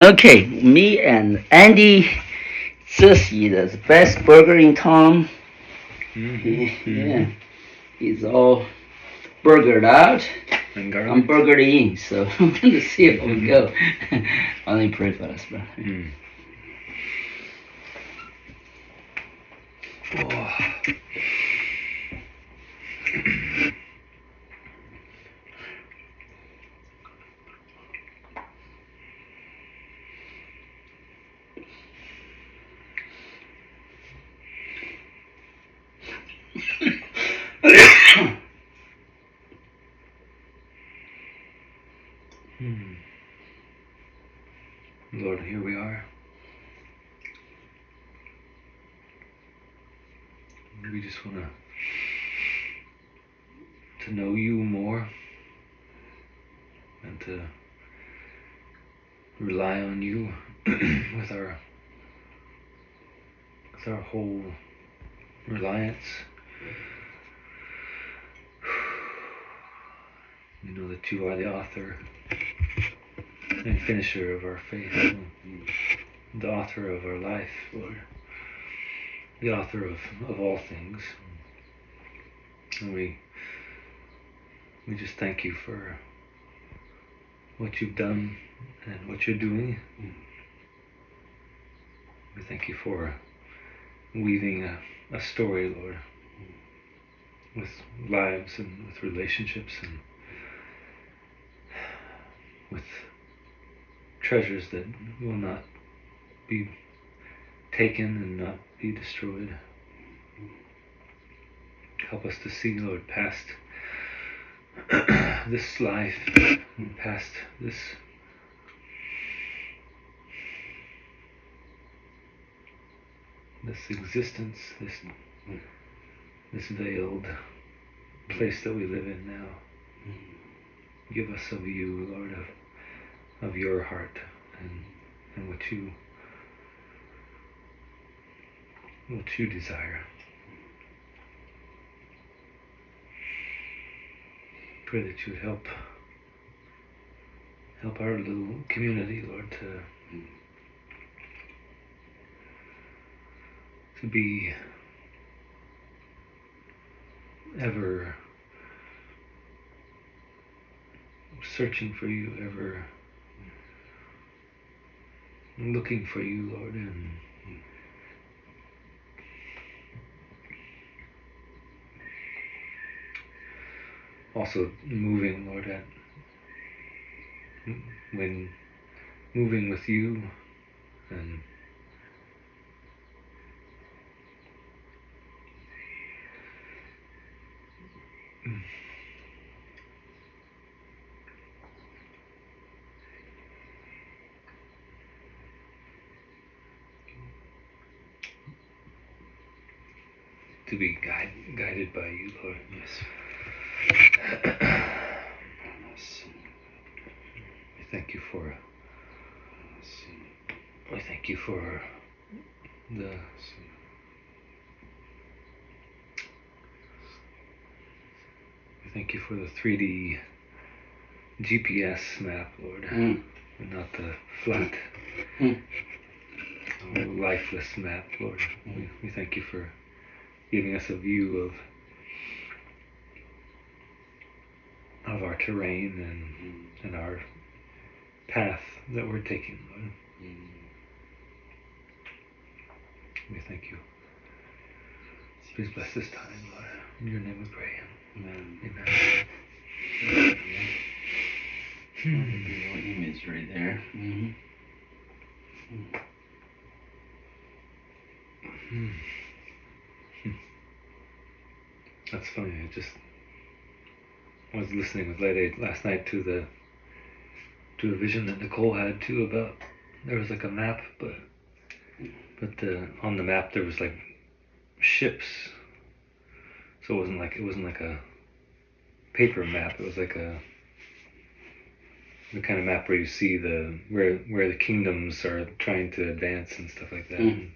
Okay, me and Andy just eat the best burger in town. Yeah, he's all burgered out. And I'm garlic. burgered in, so I'm going to see how we go. Only pray for us, brother. Oh. Lord, here we are. We just want to know you more and to rely on you with our whole reliance. We know that you are the author and finisher of our faith, the author of our life, Lord, the author of all things. And we just thank you for what you've done and what you're doing. We thank you for weaving a story, Lord, with lives and with relationships and with treasures that will not be taken and not be destroyed. Help us to see, Lord, past this life, past this existence, this veiled place that we live in now. Give us of you, Lord, of your heart and what you desire. Pray that you would help our little community, Lord, to be ever searching for you, ever looking for you, Lord, and also moving, Lord, when moving with you and to be guided by you, Lord. Yes. We thank you for the we thank you for the 3D GPS map, Lord, and not the flat, lifeless map, Lord. We thank you for giving us a view of our terrain and our path that we're taking, Lord. We thank you. Please bless this time, Lord. In your name we pray. Amen. Amen. Your image right there. That's funny. I was listening with Lady last night to a vision that Nicole had too about there was like a map, but on the map there was like ships. So it wasn't like a paper map. It was like the kind of map where you see where the kingdoms are trying to advance and stuff like that.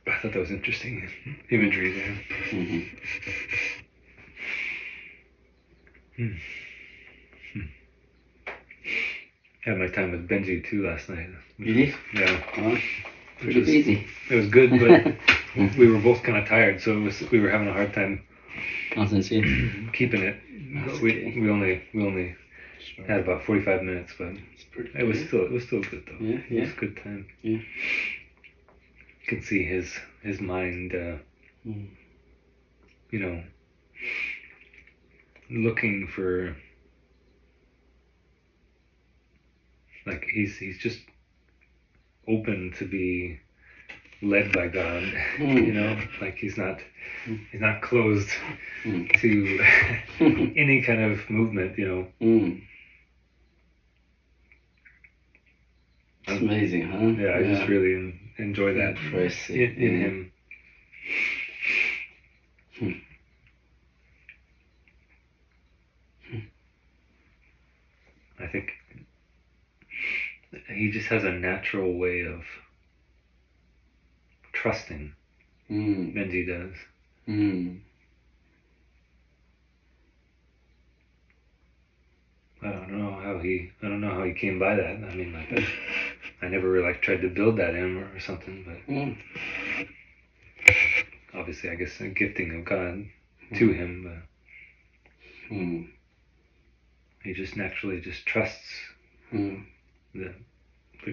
I thought that was interesting imagery there. had my time with Benji too last night. You did? Yeah. Pretty busy. It was good, but we were both kind of tired, so we were having a hard time keeping it. We only had about 45 minutes, but it was still good though. Yeah, it was a good time. Yeah. Could see his mind, looking for, like he's just open to be led by God, like he's not closed to any kind of movement, It's amazing, huh? Yeah, I just really enjoy that in him. I think he just has a natural way of trusting. Benji does. I don't know how he came by that. I mean, like, I never really tried to build that in or something, but obviously, I guess a gifting of God to him. But he just naturally just trusts that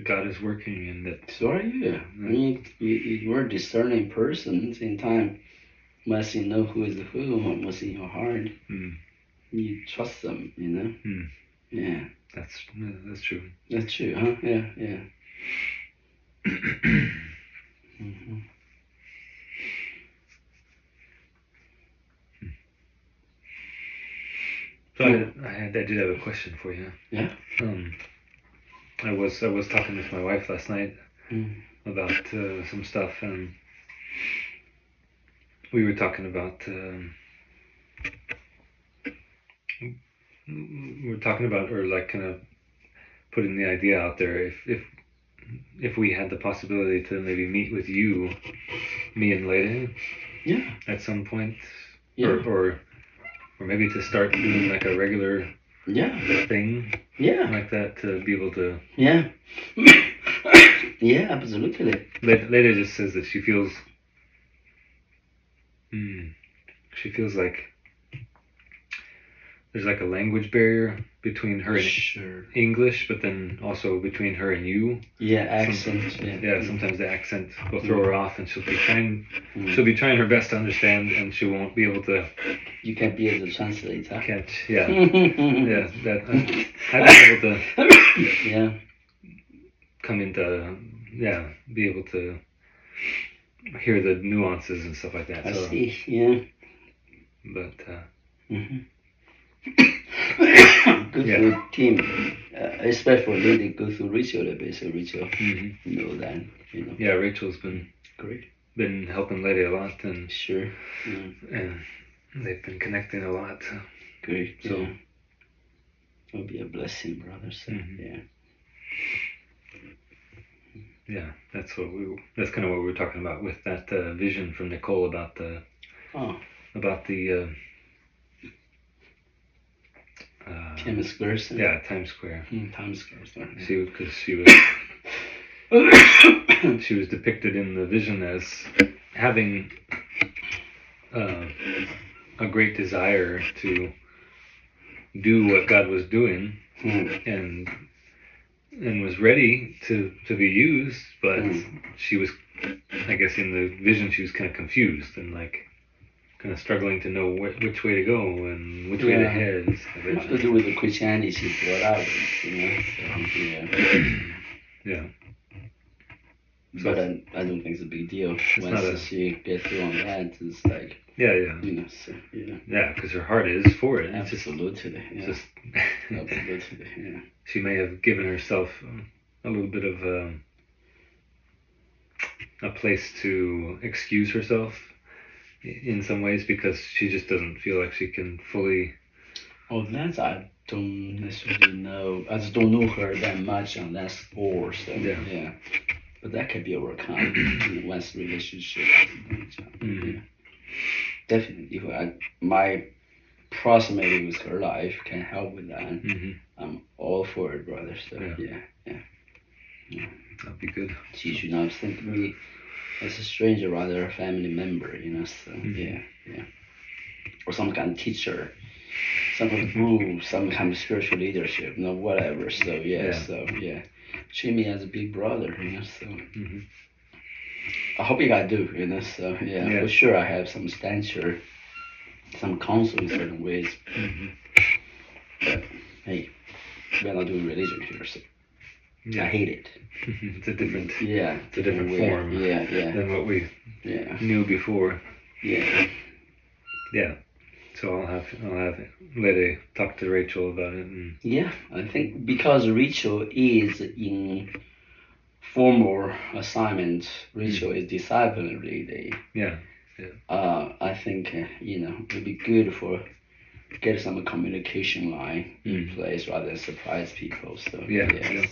God is working and that. So are you. I mean, you're a discerning person. In time, must you know who is who, what's in your heart. You trust them, Yeah. That's true. That's true, huh? Yeah. So I did have a question for you. Yeah. I was talking with my wife last night about some stuff, and we were talking about or like kind of putting the idea out there, if we had the possibility to maybe meet with you, me and Leda, at some point, or maybe to start doing like a regular thing, like that, to be able to. Yeah, absolutely. Leda just says that she feels like there's like a language barrier between her and English, but then also between her and you. Yeah, accent. Sometimes the accent will throw her off, and she'll be trying her best to understand, and she won't be able to. You can't be able to translate, huh? Catch, yeah. That I've been able to. Come into, be able to hear the nuances and stuff like that. I see, yeah. But. Good for team, especially they go through Rachel a bit, so Rachel know that, Yeah, Rachel's been great. Been helping Lady a lot, and and they've been connecting a lot. Great. So it'll be a blessing, brother. So yeah, that's kind of what we were talking about with that vision from Nicole about the Times Square. Yeah, Times Square. Times Square. Because she was depicted in the vision as having a great desire to do what God was doing, and was ready to be used, but she was, I guess, in the vision she was kind of confused and like kind of struggling to know which way to go and which way to head. Not to do with the Christianity she brought out, So, but I don't think it's a big deal. Once she gets through on that, it's like because her heart is for it. Absolutely. Absolutely. She may have given herself a little bit of a place to excuse herself in some ways, because she just doesn't feel like she can fully. Oh, that I don't necessarily know. I just don't know her that much on that score. So but that can be overcome in one's relationship. Definitely, my proximity with her life can help with that. Mm-hmm. I'm all for it, brother. So Yeah. That'd be good. She should not think me as a stranger, rather a family member, So yeah. Or some kind of teacher, some kind of guru, some kind of spiritual leadership, whatever. So yeah. Treat me as a big brother, So Mm-hmm. I hope you guys do, So Yeah. for sure I have some stature, some counsel in certain ways. Mm-hmm. But hey, we're not doing religion here, so Yeah. I hate it. It's a different. Yeah. It's a different way. form. Yeah. Than what we knew before. Yeah. Yeah. So I'll have Lede talk to Rachel about it. Yeah, I think because Rachel is in formal assignment, Rachel is discipling Lede. Yeah. I think it'd be good for get some communication line in place rather than surprise people. So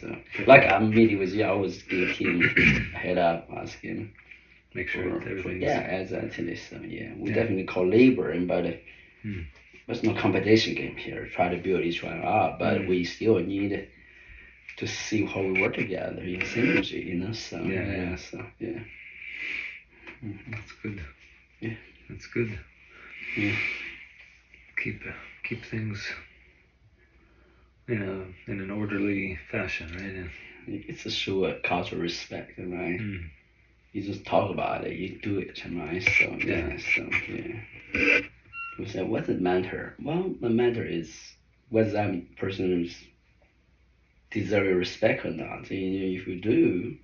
so like I'm meeting with you, I always give him a head up, ask him. Make sure everything's exactly. So we definitely collaborate, but there's no competition game here. Try to build each one up, but we still need to see how we work together in synergy. So That's good. Yeah, that's good. Yeah. Keep things in an orderly fashion, right? It's a show of cultural respect, right? You just talk about it, you do it, right? So We say, what's the matter? Well, the matter is whether that person is deserve respect or not. If you do,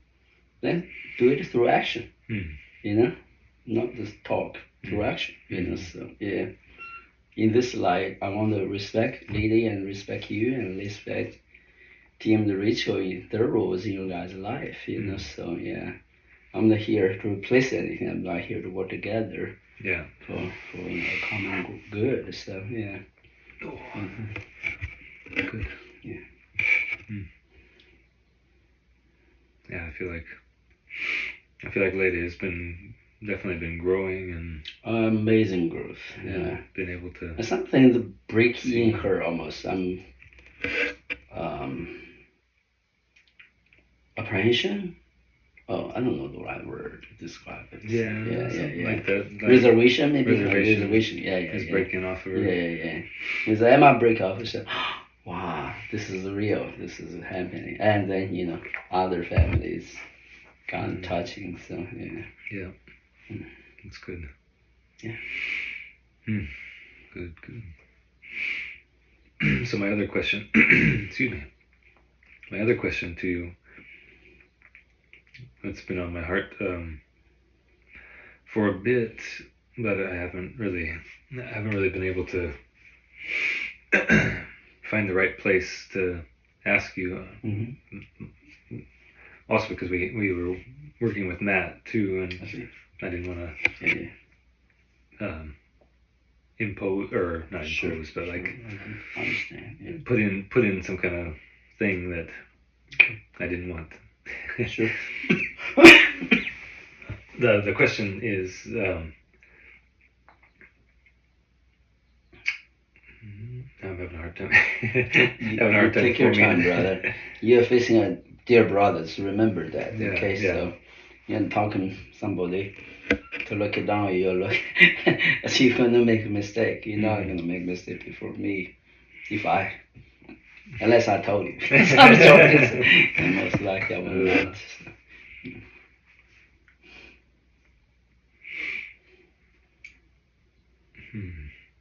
then do it through action. Not just talk, through action. So in this light, I want to respect Lede and respect you and respect Team the Rachel in their roles in your guys' life. So I'm not here to replace anything. I'm not here to work together. Yeah. For a common good. So Good. Yeah. Yeah, I feel like Lede has definitely been growing and amazing growth. Yeah. Been able to. There's something to break in her almost. Apprehension. Oh, I don't know the right word to describe it. Yeah. Like that. Like reservation, maybe. Reservation. Yeah. Is breaking off of her. Yeah. Because I might break off and say, wow, this is real. This is happening. And then other families kind of touching. So yeah. That's good. Yeah. Good. So my other question, excuse me. My other question to you, that's been on my heart for a bit, but I haven't really been able to find the right place to ask you. Also because we were working with Matt too, and I didn't want to impose or not impose, but like understand. Put in some kind of thing that I didn't want. Sure. The question is I'm having a hard time. Take your time, brother. You're facing a dear brothers. Remember that. Yeah, okay, so you're talking somebody to look it down. You look. So you're gonna make a mistake. You're not gonna make a mistake before me. Unless I told you. I'm joking. And most likely I will not.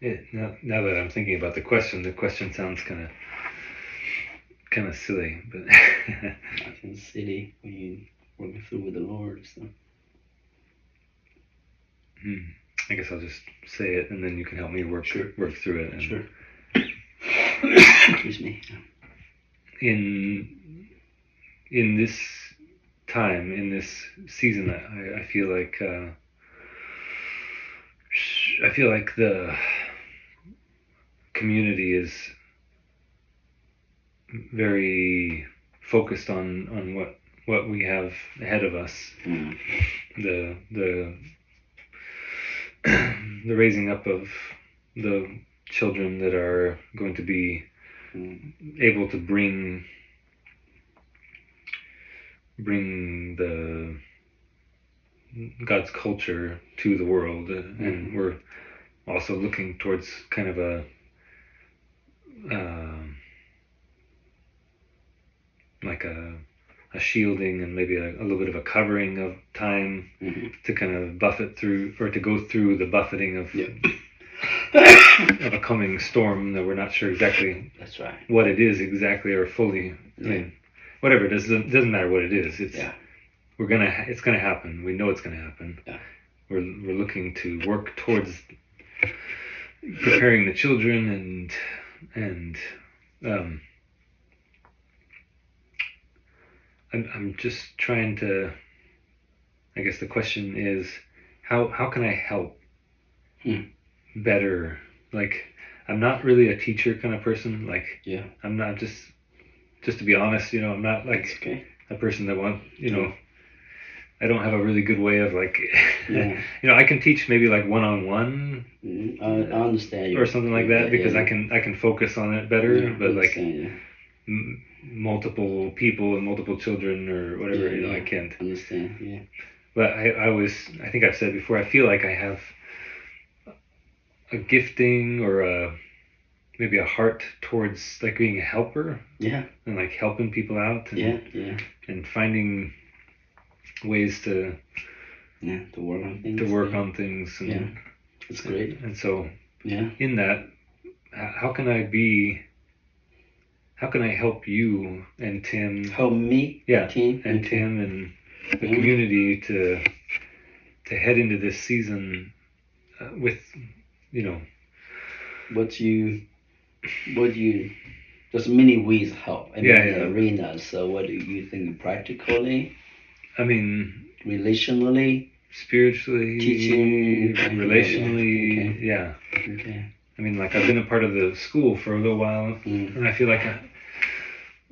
Yeah, now that I'm thinking about the question sounds kind of silly, but nothing silly when you working through with the Lord. So. I guess I'll just say it, and then you can help me work through it. And sure. Excuse me. In this time, in this season, I feel like the community is very focused on what we have ahead of us. The raising up of the children that are going to be able to bring the God's culture to the world, and we're also looking towards kind of a like a shielding and maybe a little bit of a covering of time to kind of buffet through, or to go through the buffeting of of a coming storm that we're not sure exactly That's right. what it is exactly, or fully. I mean, whatever it is, it doesn't matter what it is. It's it's gonna happen. We know it's gonna happen. Yeah. We're looking to work towards preparing the children and I'm just trying to, I guess the question is, how can I help better? Like, I'm not really a teacher kind of person. Like, I'm not, just to be honest, I'm not like a person that I don't have a really good way of like, I can teach maybe like one-on-one. I understand you. Or something like that, because I can focus on it better, but like multiple people and multiple children or whatever, I can't. Understand, But I think I've said before, I feel like I have a gifting or maybe a heart towards like being a helper. Yeah. And like helping people out. And, and finding ways to work on things. On things. And, it's great. And so in that, how can I help you and Tim? Help me? Tim. And Tim and the community to head into this season with, what you there's many ways to help in the arena. So what do you think practically? I mean, relationally, spiritually, teaching, relationally, Okay. I mean, like, I've been a part of the school for a little while, and I feel like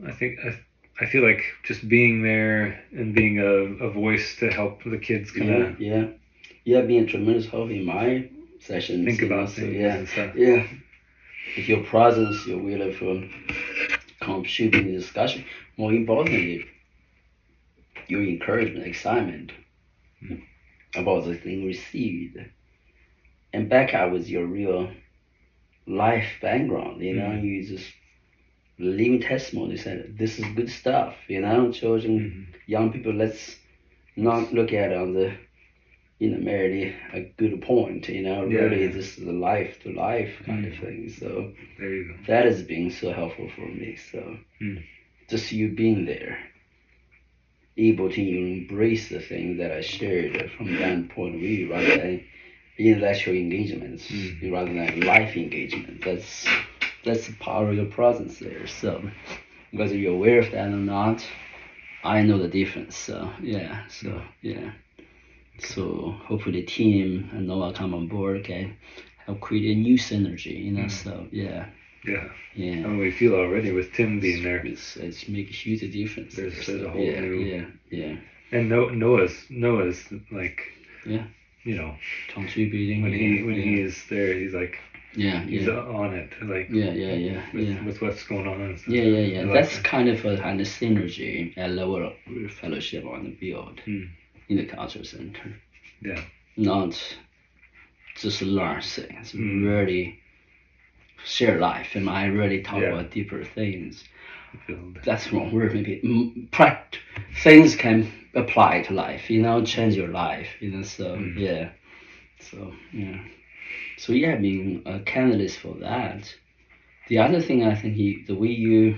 I feel like just being there and being a voice to help the kids kind of being a tremendous help in my sessions. Think about things and stuff. With your presence, your will for contributing to the discussion. More importantly, your encouragement, excitement about the thing received, and back up with your real life background. You just living testimony. Said this is good stuff. Children, young people. Let's not look at it on the merely a good point. Really, this is a life to life kind of thing. So there you go. That has been so helpful for me. So just you being there, able to embrace the things that I shared from that point of view, rather than intellectual engagements, rather than life engagement. That's the power of your presence there. So whether you're aware of that or not, I know the difference. So So hopefully the team and Noah come on board can help create a new synergy, So And we feel already with Tim being there. It's make a huge difference. There's a whole new. And Noah's like contributing when he is there. He's like he's on it, like with what's going on and stuff. That's kind of a synergy at level fellowship on the field. In the culture center. Not just learn things, really share life, and I really talk about deeper things. That's wrong word, maybe. Things can apply to life, change your life, So being a catalyst for that. The other thing I think the way you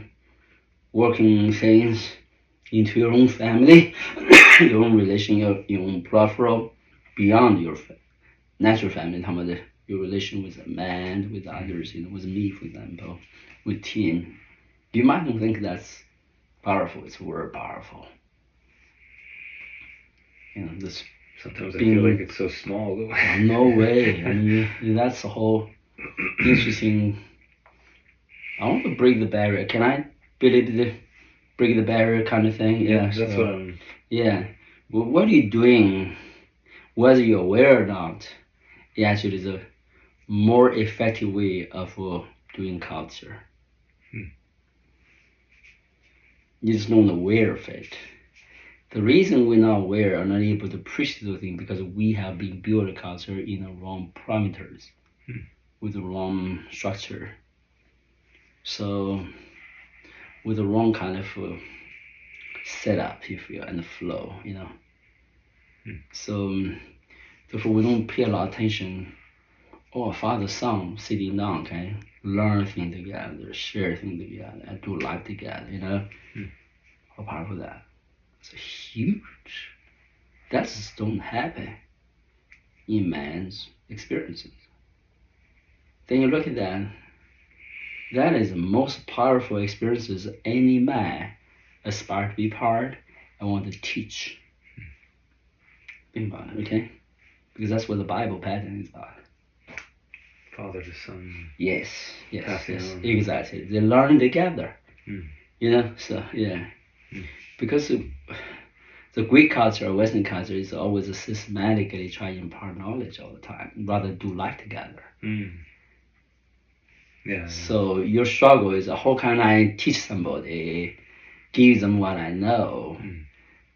working things into your own family, your own relation, your own peripheral, beyond your natural family, your relation with a man, with others, with me, for example, with team. You might not think that's powerful. It's very powerful. This. Sometimes I feel like it's so small. No way. I mean, that's the whole interesting. I want to break the barrier. Can I break the barrier kind of thing? That's what I'm. Well, what are you doing, whether you're aware or not? It actually is more effective way of doing culture. You just not aware of it. The reason we're not aware or not able to preach those things because we have been built a culture in the wrong parameters, with the wrong structure. So with the wrong kind of setup, if you will, and flow, you know. So therefore we don't pay a lot of attention. Oh, father, son sitting down, okay, learn things together, share things together, and do life together, you know. How powerful that. It's huge. That just don't happen in man's experiences. Then you look at that. That is the most powerful experiences any man aspire to be part and want to teach. Think about it, okay? Because that's what the Bible pattern is about. Father to son. Yes, Passing on. exactly. They learn together. You know, so yeah. Because the Greek culture or Western culture is always systematically trying to impart knowledge all the time, rather do life together. Yeah. So your struggle is how can I teach somebody, give them what I know?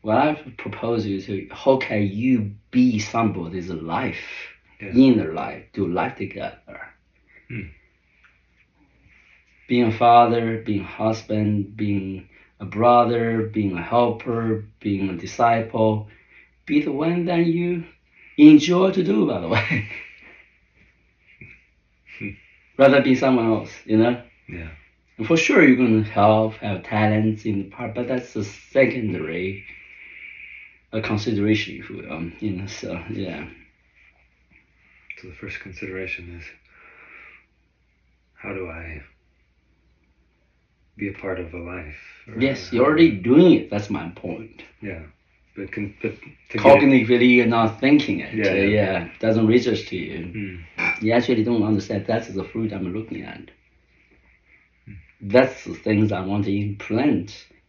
What I propose is how can you be somebody's life, in their life, do life together. Being a father, being a husband, being a brother, being a helper, being a disciple, be the one that you enjoy to do, by the way. Rather be someone else, you know? Yeah. And for sure you're going to have talents in the part, but that's a secondary consideration, if you will, you know, so yeah. So the first consideration is, how do I be a part of a life? Yes, you're already doing it, that's my point. Yeah. But cognitively you're not thinking it. Yeah. Doesn't register you. You actually don't understand that's the fruit I'm looking at. That's the things I want to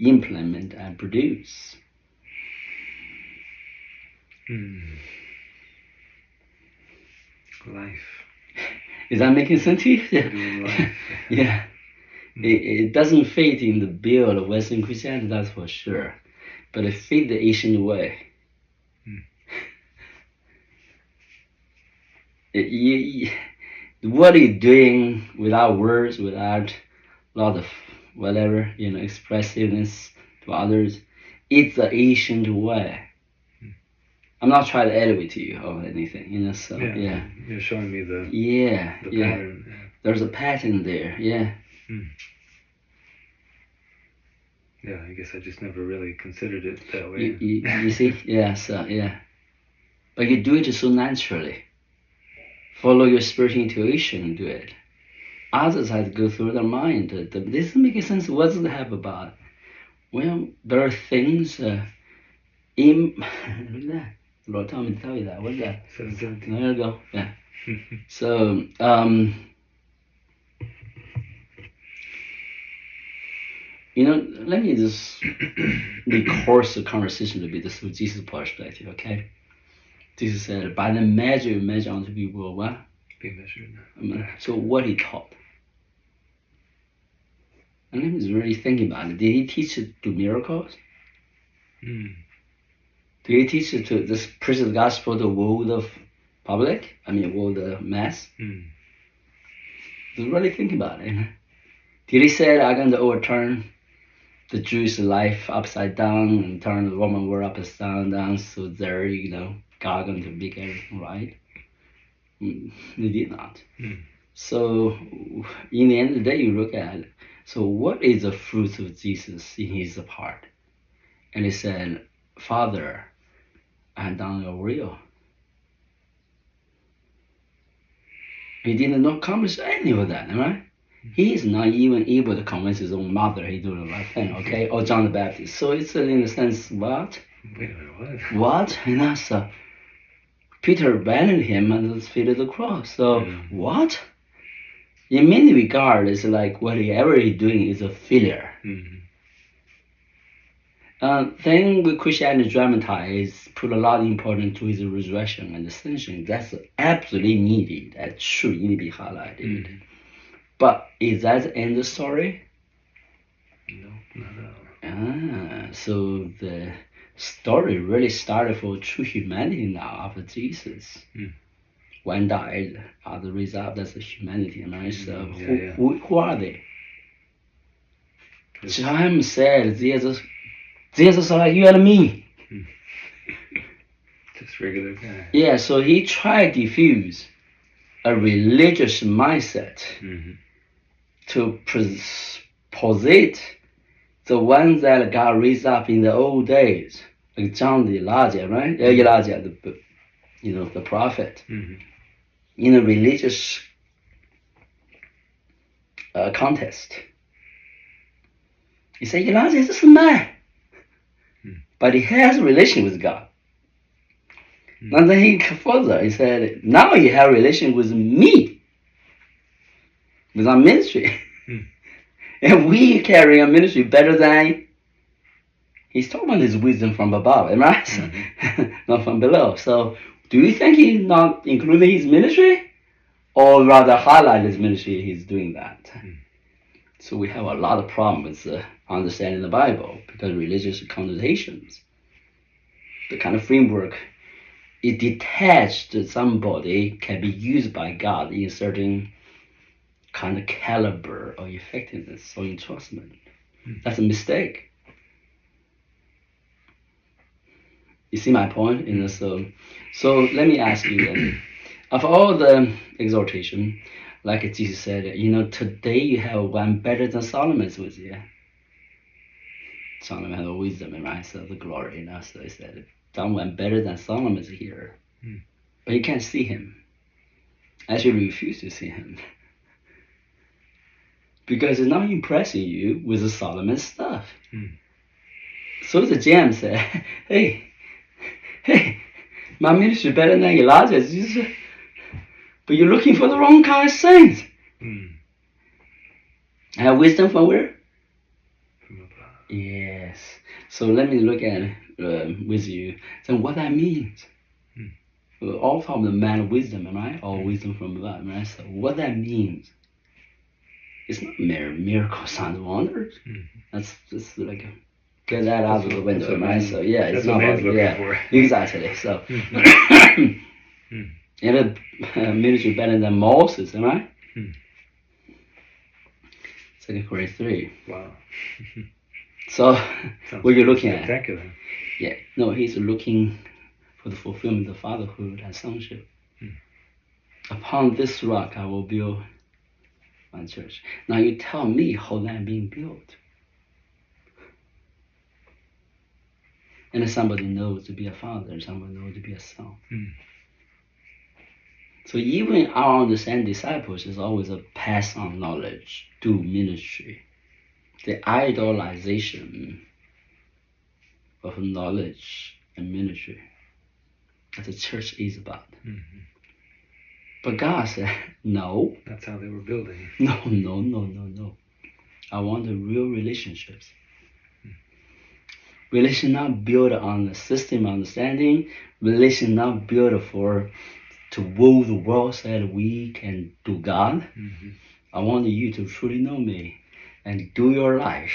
implement and produce. Life. Is that making sense to you? Life. Yeah. It doesn't fit in the bill of Western Christianity, that's for sure. But it fit the Asian way. What are you doing without words, without a lot of whatever, you know, expressiveness to others? It's the Asian way. I'm not trying to elevate to you or anything, you know, so yeah. You're showing me the pattern. Yeah. There's a pattern there, yeah. Yeah, I guess I just never really considered it that way. You see? Yeah, so yeah. But you do it so naturally. Follow your spiritual intuition and do it. Others have to go through their mind. This doesn't make sense. What does it have about? Well, there are things look at that. Lord told me to tell you that. What's that? 717. There you go. Yeah. So, you know, let me just recourse the conversation a bit through Jesus' perspective, okay? Jesus said, by the measure you measure unto people, what? Be measured. So what he taught. And let me just really think about it. Did he teach to do miracles? Did he teach to just preach the gospel to world public? I mean, world mass? Just really think about it. Did he say, I'm going to overturn the Jewish life upside down and turn the Roman world upside down, so there, you know, God going to make everything right? They did not. So in the end of the day, you look at it. So what is the fruit of Jesus in his part? And he said, Father, I have done your will. He did not accomplish any of that, right? He is not even able to convince his own mother he doing the right thing, okay? Or John the Baptist. So it's in a sense, what? Wait a minute, what? What? And that's Peter abandoned him at the feet of the cross. So what? In many regards, it's like whatever he's doing is a failure. Then with Christianity dramatized, put a lot of importance to his resurrection and ascension. That's absolutely needed. That should need to be highlighted. But is that the end of the story? No, not at all. So the story really started for true humanity now after Jesus. One died, other raised up. That's the humanity, right? So who are they? James said, Jesus is like you and me. Just regular guy. Yeah, so he tried to diffuse a religious mindset to posit the ones that got raised up in the old days, like John the Elijah, right? Elijah, the prophet, in a religious contest. He said, Elijah is just a man, but he has a relation with God. And then he further, he said, now you have a relation with me, with our ministry. And we carry a ministry better than, he's talking about his wisdom from above, right? Not from below. So do you think he's not including his ministry? Or rather highlight his ministry, he's doing that. So we have a lot of problems with understanding the Bible because religious connotations, the kind of framework, it detached somebody can be used by God in a certain kind of caliber or effectiveness or entrustment. That's a mistake. You see my point? So let me ask you then, of all the exhortation, like Jesus said, today you have one better than Solomon's with you. Solomon had wisdom, right? So the glory, so he said, someone better than Solomon's here. But you can't see him. Actually refuse to see him. Because it's not impressing you with the Solomon stuff. So the James said, hey, my ministry better than Elijah. But you're looking for the wrong kind of things. I have wisdom from where? From above. Yes. So let me look at with you. Then what that means. All from the man of wisdom, right? All wisdom from above, right? So what that means. It's not miracle signs and wonders. That's just like get that out of the window, right? So yeah, it's not about for. Exactly. So and a ministry better than Moses, right? 2 Corinthians 3. Wow. So what you're looking at? Spectacular. Yeah. No, he's looking for the fulfillment of fatherhood and sonship. Upon this rock I will build my church. Now you tell me how that being built. And somebody knows to be a father, somebody knows to be a son. So even our understanding disciples is always a pass on knowledge, do ministry. The idolization of knowledge and ministry that the church is about. But God said, no. That's how they were building. No. I want the real relationships. Relation not built on the system understanding. Relation not built to woo the world so that we can do God. I want you to truly know me and do your life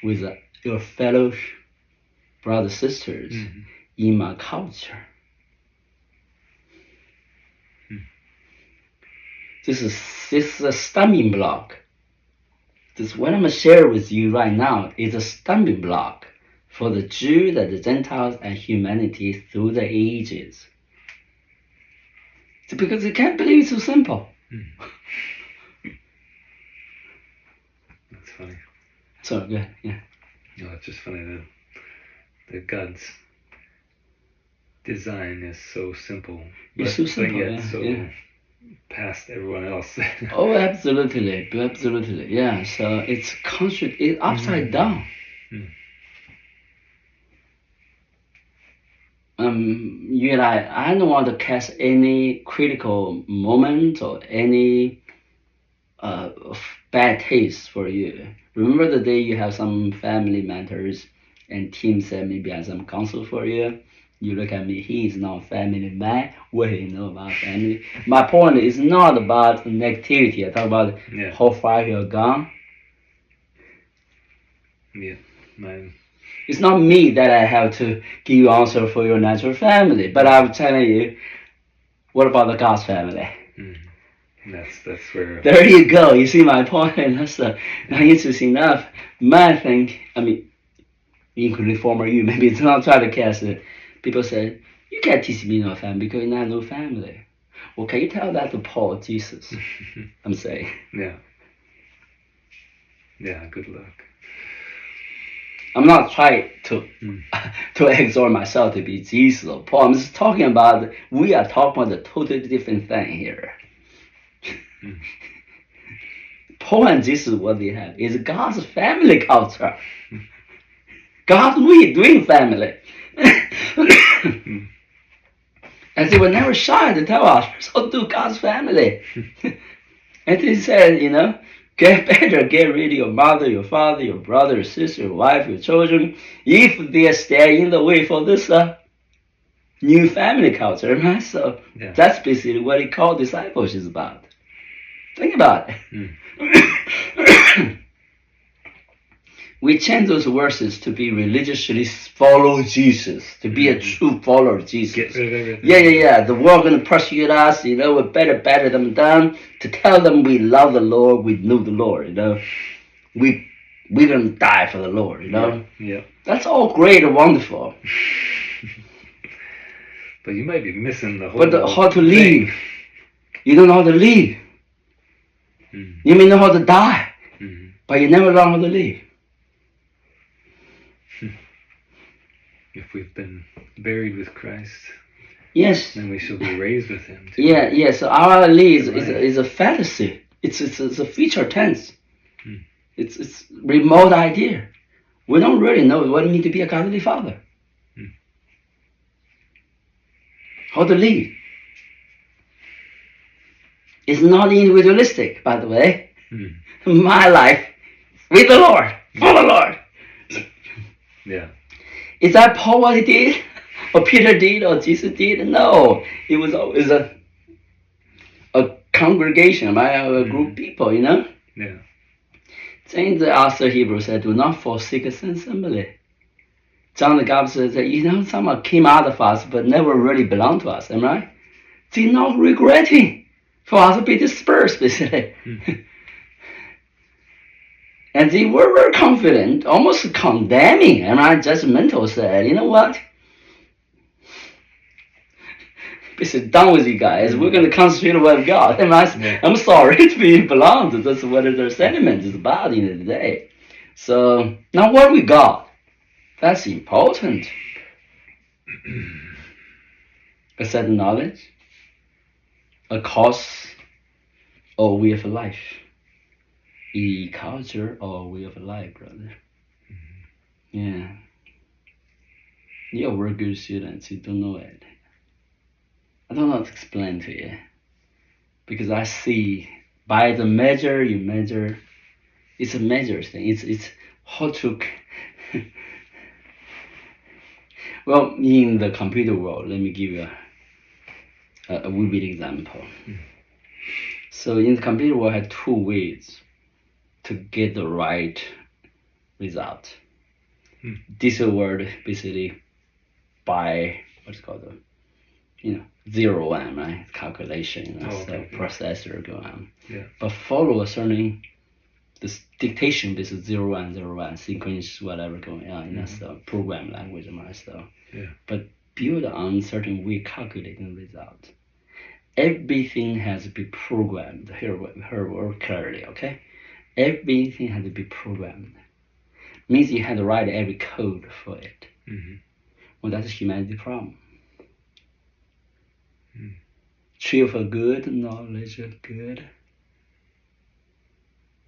with your fellow brothers, sisters in my culture. This is a stumbling block. This what I'm going to share with you right now is a stumbling block for the Jews and the Gentiles and humanity through the ages. It's because they can't believe it's so simple. That's funny. So good, yeah. No, it's just funny that God's design is so simple. It's so simple, but yet so past everyone else. Oh, absolutely. Yeah. So it's upside down. You and I don't want to catch any critical moment or any bad taste for you. Remember the day you have some family matters and Tim said maybe I have some counsel for you. You look at me, he is not a family man. What he know about family? My point is not about negativity. I talk about Yeah. how far you have gone. Yeah. My, It's not me that I have to give you answer for your natural family, but I'm telling you, what about the God's family? that's where. There you go. You see my point. That's not interesting enough. My thing, I mean, including former you, maybe it's not trying to cast it. People say, you can't teach me no family because you have no family. Well, can you tell that to Paul, Jesus? I'm saying. Yeah. Yeah, good luck. I'm not trying to to exhort myself to be Jesus or Paul. I'm just talking about, we are talking about a totally different thing here. Paul and Jesus, what they have is God's family culture. God's way of doing family. And they were never shy to tell us, so do God's family. And he said, get better, get rid of your mother, your father, your brother, your sister, your wife, your children, if they stay in the way for this new family culture, right? So that's basically what he called discipleship is about. Think about it. We change those verses to be religiously follow Jesus, to be a true follower of Jesus. Get rid of everything. Yeah. The world gonna persecute us, we better them down. To tell them we love the Lord, we know the Lord, we're gonna die for the Lord, Yeah. That's all great and wonderful. But you might be missing the whole. But how to live? You don't know how to live. You may know how to die, but you never learn how to live. If we've been buried with Christ, yes, then we shall be raised with Him. Too. Yeah. So our life is a fantasy. It's a future tense. It's remote idea. We don't really know what it means to be a godly father. How to live. It's not individualistic, by the way. My life with the Lord, for the Lord. Yeah. Is that Paul what he did? Or Peter did? Or Jesus did? No. It was always a congregation, a group of people, Yeah. Saying the author Hebrew said, do not forsake assembly. John the Gospel said, some came out of us but never really belonged to us, am I right? They're not regretting for us to be dispersed, basically. And they were very confident, almost condemning, am I right? Judgmental said, you know what? Basically, done with you guys. We're going to concentrate on the word of God. I'm sorry to be belonged. That's what their sentiment is about in the day. So, now what we got? That's important. A set of knowledge, a cause, or way of life. A culture or way of life, brother. Yeah. You're a very good student. You don't know it. I don't know how to explain to you. Because I see by the measure you measure, it's a measure thing. It's how to. Well, in the computer world, let me give you a vivid example. So in the computer world, I have two ways to get the right result. This word basically by what's called 0 1, right? Calculation, processor go on. Yeah. But follow a certain this dictation based 0 1 0 1 sequence whatever going on, so program language and stuff. Yeah. But build on certain way calculating result. Everything has to be programmed. Here work clearly, okay? Everything has to be programmed. Means you have to write every code for it. Well, that's humanity's problem. Tree for good, knowledge of good.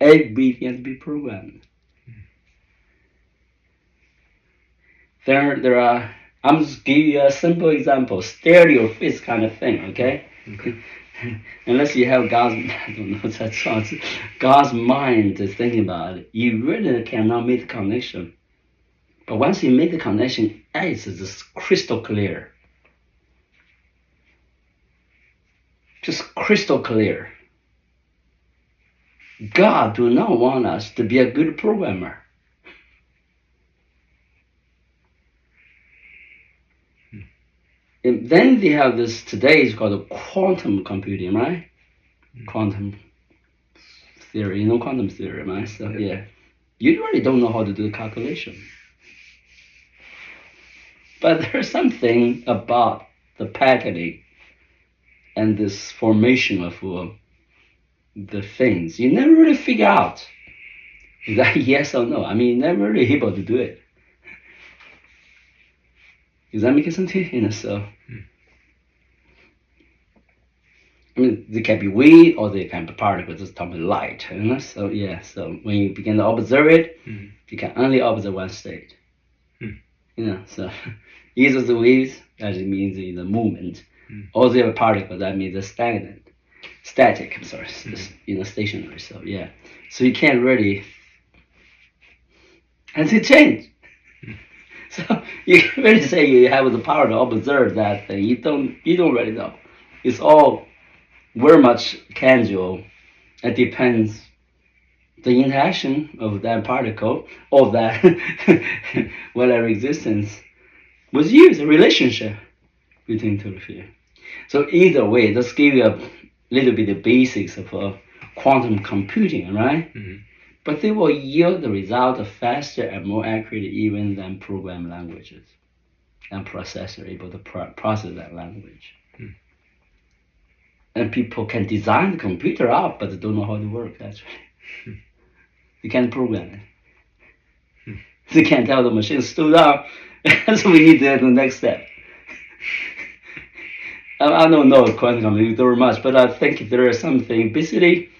Everything has to be programmed. There are. I'm just giving you a simple example, stereo fist kind of thing, okay? Unless you have God's mind to think about it, you really cannot make the connection. But once you make the connection, it's just crystal clear. Just crystal clear. God do not want us to be a good programmer. And then they have this, today is called quantum computing, right? Quantum theory, quantum theory, right? So yeah, you really don't know how to do the calculation. But there's something about the patterning and this formation of the things. You never really figure out is that yes or no. I mean, you're never really able to do it. Does that make sense? So I mean, they can be weight or they can be particles, just talking about light. So yeah, so when you begin to observe it, you can only observe one state. So either the waves, that means the movement, or the particle, that means the static. I'm sorry, stationary. So yeah, so you can't really, and they change. So you can really say you have the power to observe that thing. You don't really know. It's all very much casual. It depends the interaction of that particle or that whatever existence with you, the relationship between two of you. So either way, just give you a little bit of basics of quantum computing, right? But they will yield the result faster and more accurate even than program languages and processor able to process that language. And people can design the computer out, but they don't know how to work, actually. They can't program it. They can't tell the machine, slow down, so we need the next step. I don't know quantum computing very much, but I think there is something, basically,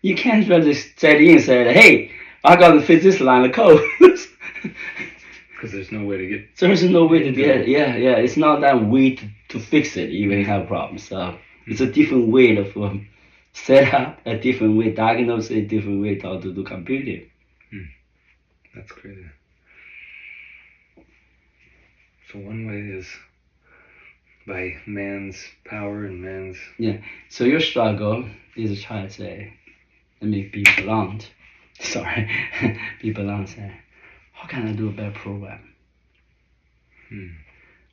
you can't just set in and say, hey, I got to fit this line of code. Because there's no way to get. There's no way to get it. Yeah. It's not that way to fix it, even have problems. So it's a different way of set up, a different way diagnose, a different way how to do computing. That's crazy. So one way is by man's power and man's. Yeah. So your struggle is to try to say, let me be blunt. Sorry, be blunt. Say, how can I do a better program?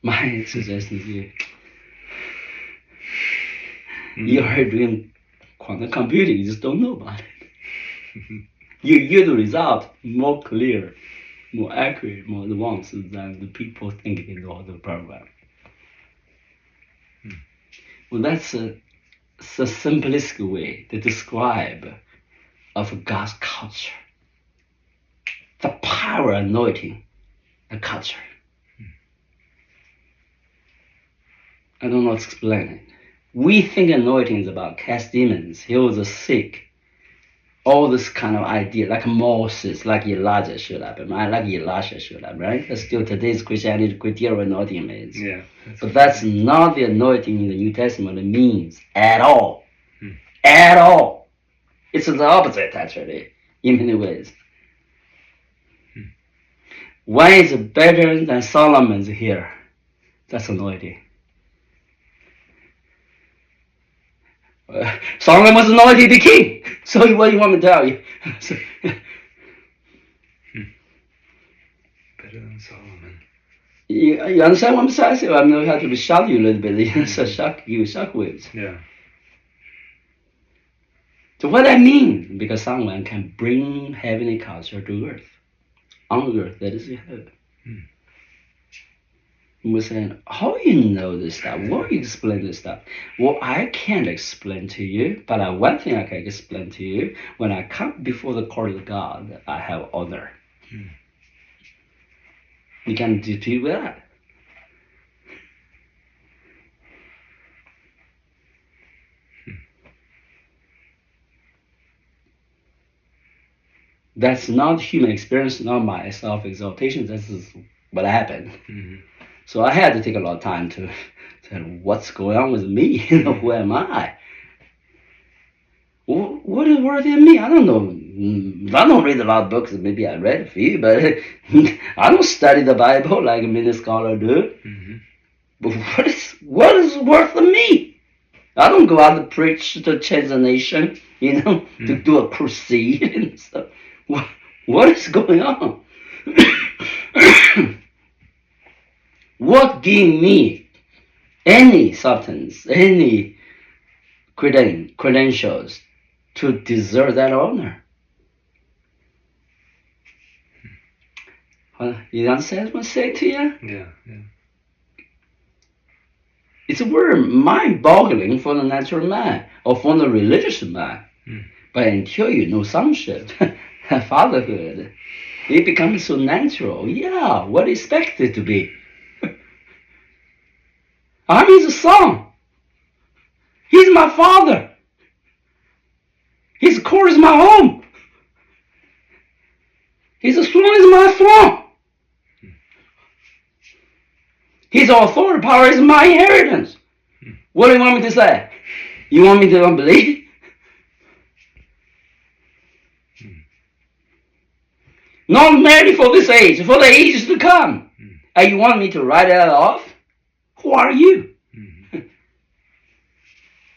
My suggestion is you are doing quantum computing, you just don't know about it. You yield the result more clear, more accurate, more advanced than the people think they know the program. Well, that's a simplistic way to describe of God's culture. The power anointing the culture. I don't know how to explain it. We think anointing is about cast demons, heal the sick, all this kind of idea, like Moses, like Elijah showed up, right? Like Elisha showed up, right? That's still today's Christianity criteria anointing means. Yeah. But that's not the anointing in the New Testament means at all. At all. It's the opposite, actually, in many ways. One is better than Solomon's here. That's anointing. Solomon was anointed the king. So what do you want me to tell you? Better than Solomon. You understand what I'm saying? I'm going to have to shock you a little bit. So shock waves. Yeah. So what I mean, because someone can bring heavenly culture to earth. On earth, that is in heaven. We're saying, how do you know this stuff? What do you explain this stuff? Well, I can't explain to you, but one thing I can explain to you, when I come before the court of God, I have honor. You can do with that. That's not human experience, not my self-exaltation. This is what happened. So I had to take a lot of time to say, what's going on with me? Who am I? What is worthy of me? I don't know I don't read a lot of books. Maybe I read a few, but I don't study the Bible like many scholars do. Mm-hmm. But what is worth of me? I don't go out to preach to change the nation, to do a crusade and stuff. What is going on? What gave me any substance, any credentials to deserve that honor? You understand what I'm saying to you? Yeah. It's very mind-boggling for the natural man or for the religious man. But until you know sonship, fatherhood, it becomes so natural. Yeah, what expected to be. I'm his son. He's my father. His court is my home. His throne is my throne. His authority power is my inheritance. What do you want me to say? You want me to not believe? Not merely for this age, for the ages to come. And you want me to write that off? Who are you?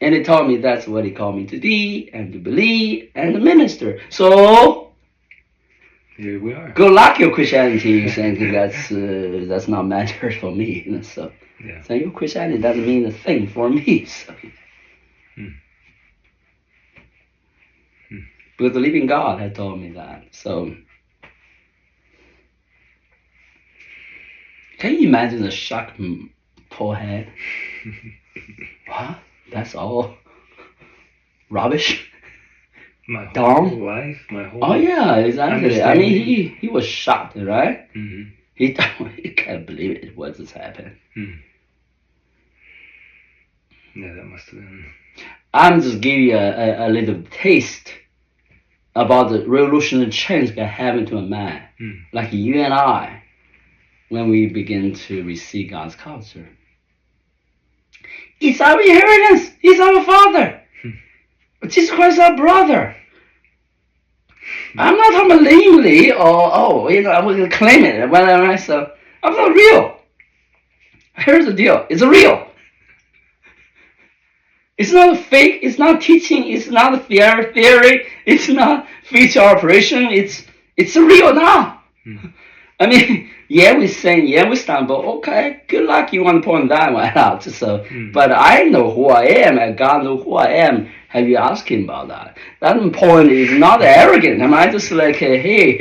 And he told me that's what he called me to be and to believe and to minister. So here we are. Good luck your Christianity. You think that's not matter for me. So your Christianity doesn't mean a thing for me. So. But the living God had told me that. So can you imagine the shocked poor head? What? That's all rubbish? My whole life? Oh yeah, exactly. I mean, he was shocked, right? Mm-hmm. He can't believe it. What just happened? Yeah, that must have been. I'm just giving you a little taste about the revolutionary change that happened to a man, like you and I, when we begin to receive God's culture. It's our inheritance. He's our father. Jesus Christ is our brother. I'm not talking about lamely or I'm going to claim it. Whatever. So I'm not real. Here's the deal. It's real. It's not fake. It's not teaching. It's not theory. It's not feature operation. It's real now. I mean, yeah, we sing, yeah, we stumble. Okay, good luck. You want to point that one out. So, but I know who I am, and God knows who I am. Have you asked Him about that? That point is not arrogant. Am I just like, hey,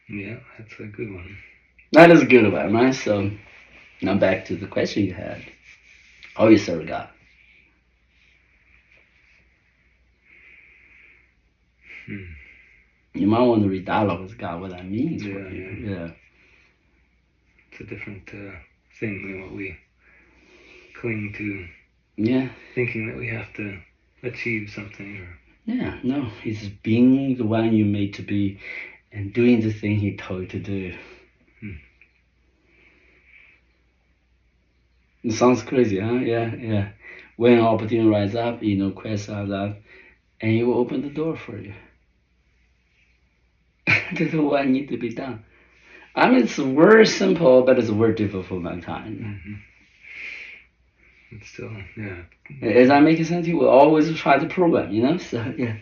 Yeah, that's a good one. That is a good one, right? So, now back to the question you had. How you serve God? You might want to read dialogue with God, what that means for you. Yeah. It's a different thing than what we cling to. Yeah. Thinking that we have to achieve something. Yeah, no. It's being the one you made to be and doing the thing He told you to do. It sounds crazy, huh? Yeah. When an opportunity rises up, question up, and He will open the door for you. To do what need to be done. I mean, it's very simple, but it's very difficult for mankind. It's still, yeah. Is that making sense? You will always try to program, So, yeah.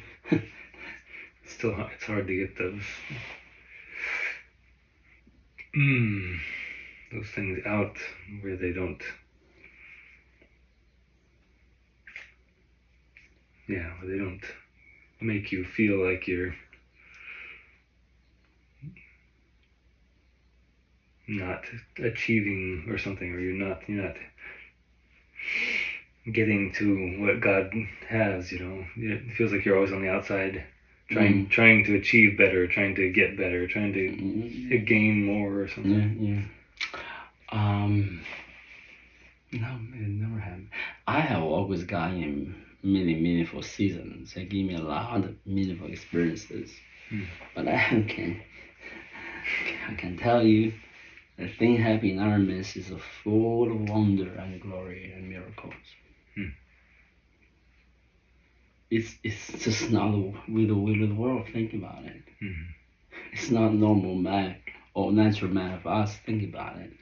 Still, it's hard to get those things out where they don't. Yeah, where they don't make you feel like you're not achieving or something, or you're not getting to what God has. It feels like you're always on the outside, trying to achieve better, trying to get better, trying to gain more or something. No, it never happened. I have always gotten many meaningful seasons. It gave me a lot of meaningful experiences. But I can tell you, The thing happening in our midst is full of wonder and glory and miracles. It's just not with the will of the world. Think about it. It's not normal man or natural man of us. Think about it.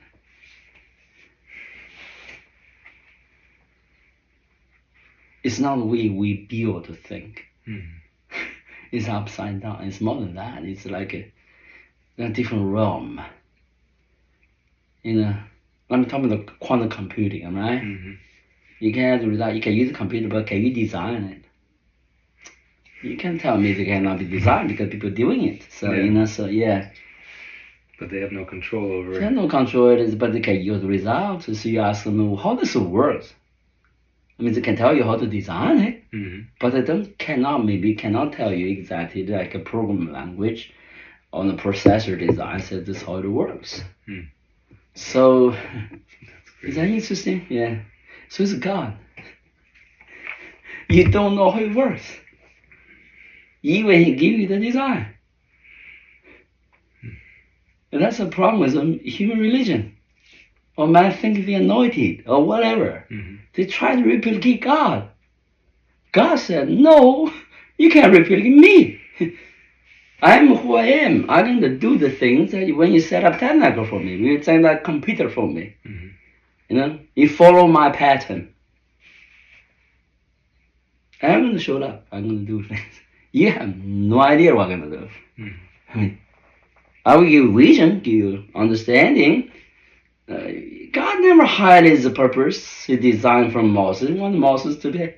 It's not the way we build to think. It's upside down. It's more than that. It's like a different realm. I'm talking about quantum computing, right? You can have the result. You can use a computer, but can you design it? You can't tell me it cannot be designed because people are doing it. So yeah. But they have no control over it. They have no control over it, but they can use the results. So you ask them, well, how does it work? I mean, they can tell you how to design it, but they cannot tell you exactly like a program language on the processor design. So this is how it works. So is that interesting? Yeah. So it's God. You don't know how it works. Even He give you the design. And that's the problem with human religion. Or man think they're anointed or whatever. They try to replicate God. God said, no, you can't replicate me. I'm who I am. I'm going to do the things that when you set up tabernacle for me, you set up computer for me. You follow my pattern. I'm going to show up. I'm going to do things. You have no idea what I'm going to do. I mean, I will give you vision, give you understanding. God never hid His purpose. He designed from Moses. He wanted Moses to be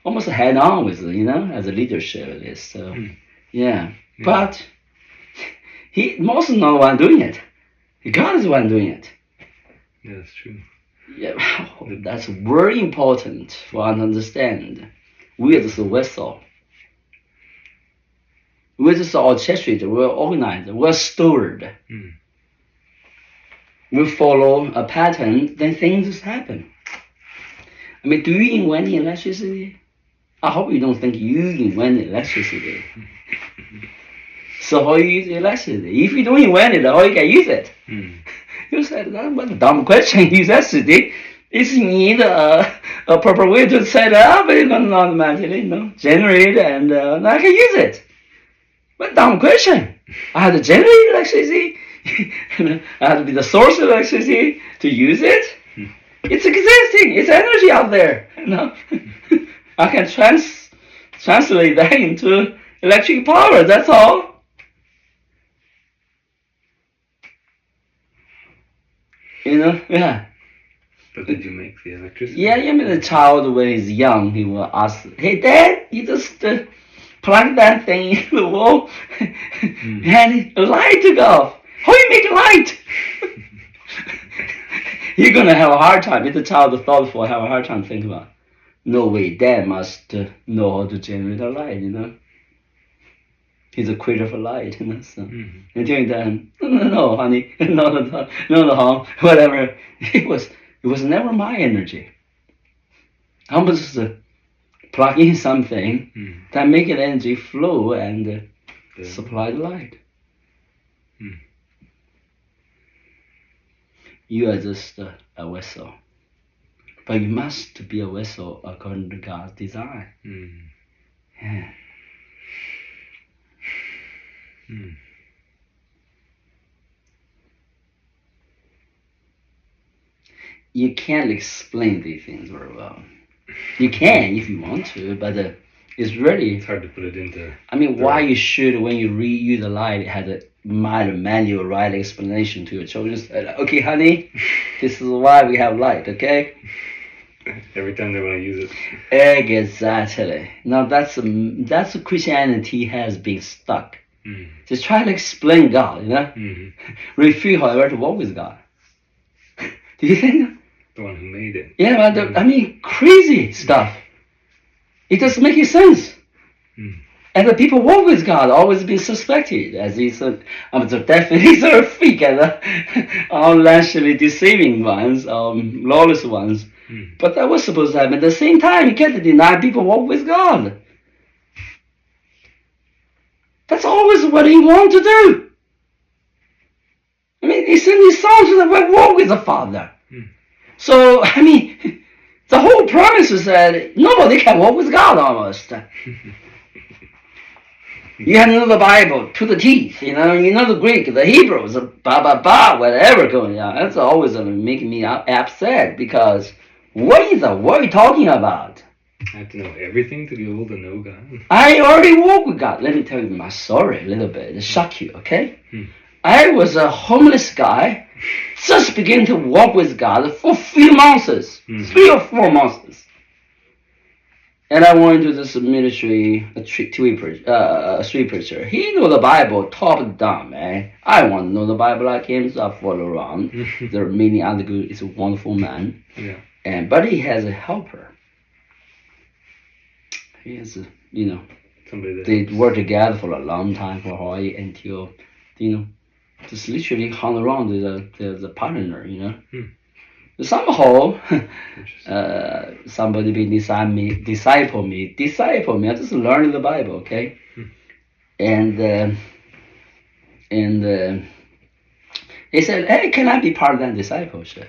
almost head on with it, as a leadership of this. So, yeah. But Moses is not the one doing it. God is the one doing it. Yeah, that's true. Yeah, that's very important for us to understand. We are just a vessel. We're just orchestrated, we're organized, we're stored. We follow a pattern, then things just happen. I mean, do you invent electricity? I hope you don't think you invented electricity. So how you use electricity? If you don't invent it, how you can use it? You said, that was a dumb question. Use electricity. It's need a proper way to set it up, but it's not automatically, generate and I can use it. What dumb question? I have to generate electricity. I have to be the source of electricity to use it. It's existing. It's energy out there. I can translate that into electric power. That's all. Yeah. But did you make the electricity? Yeah, the child when he's young, he will ask, "Hey, Dad, you just plug that thing in the wall, and light to go. How you make light?" You're gonna have a hard time. If the child is thoughtful, have a hard time thinking about. No way, Dad must know how to generate a light. He's a creator for light. So until then, no, honey, no, whatever. It was never my energy. I was just plug in something that make an energy flow and supply the light. You are just a vessel. But you must be a vessel according to God's design. Yeah. You can't explain these things very well. You can if you want to, but it's hard to put it into. I mean, why you should, when you read the light, have a manual right explanation to your children. Okay, honey, this is why we have light. Okay. Every time they want to use it. Exactly. Now that's Christianity has been stuck. Just try to explain God, refuse, however, to walk with God. Do you think? The one who made it. Yeah, but I mean, crazy stuff. It doesn't make any sense. And the people walk with God always been suspected as these definitely sort of fake and unnaturally deceiving ones, lawless ones. But that was supposed to happen. At the same time, you can't deny people walk with God. That's always what He wants to do. I mean, he sent his son to walk with the Father. So, I mean, the whole premise is that nobody can walk with God almost. You have to know the Bible to the teeth, you know the Greek, the Hebrew, the whatever going on. That's always making me upset because what are you talking about? I have to know everything to be able to know God. I already walk with God. Let me tell you my story a little bit. It'll shock you, okay? I was a homeless guy, just beginning to walk with God for a few months, 3 or 4 months. And I went to this ministry, a street preacher. He knew the Bible top down, man. I want to know the Bible like him, so I follow around. There are many other good. He's a wonderful man. Yeah. But he has a helper. He has somebody that they work together for a long time for Hawaii until, just literally hung around the partner, Somehow, somebody been disciple me. I just learned the Bible, okay? And he said, "Hey, can I be part of that discipleship?"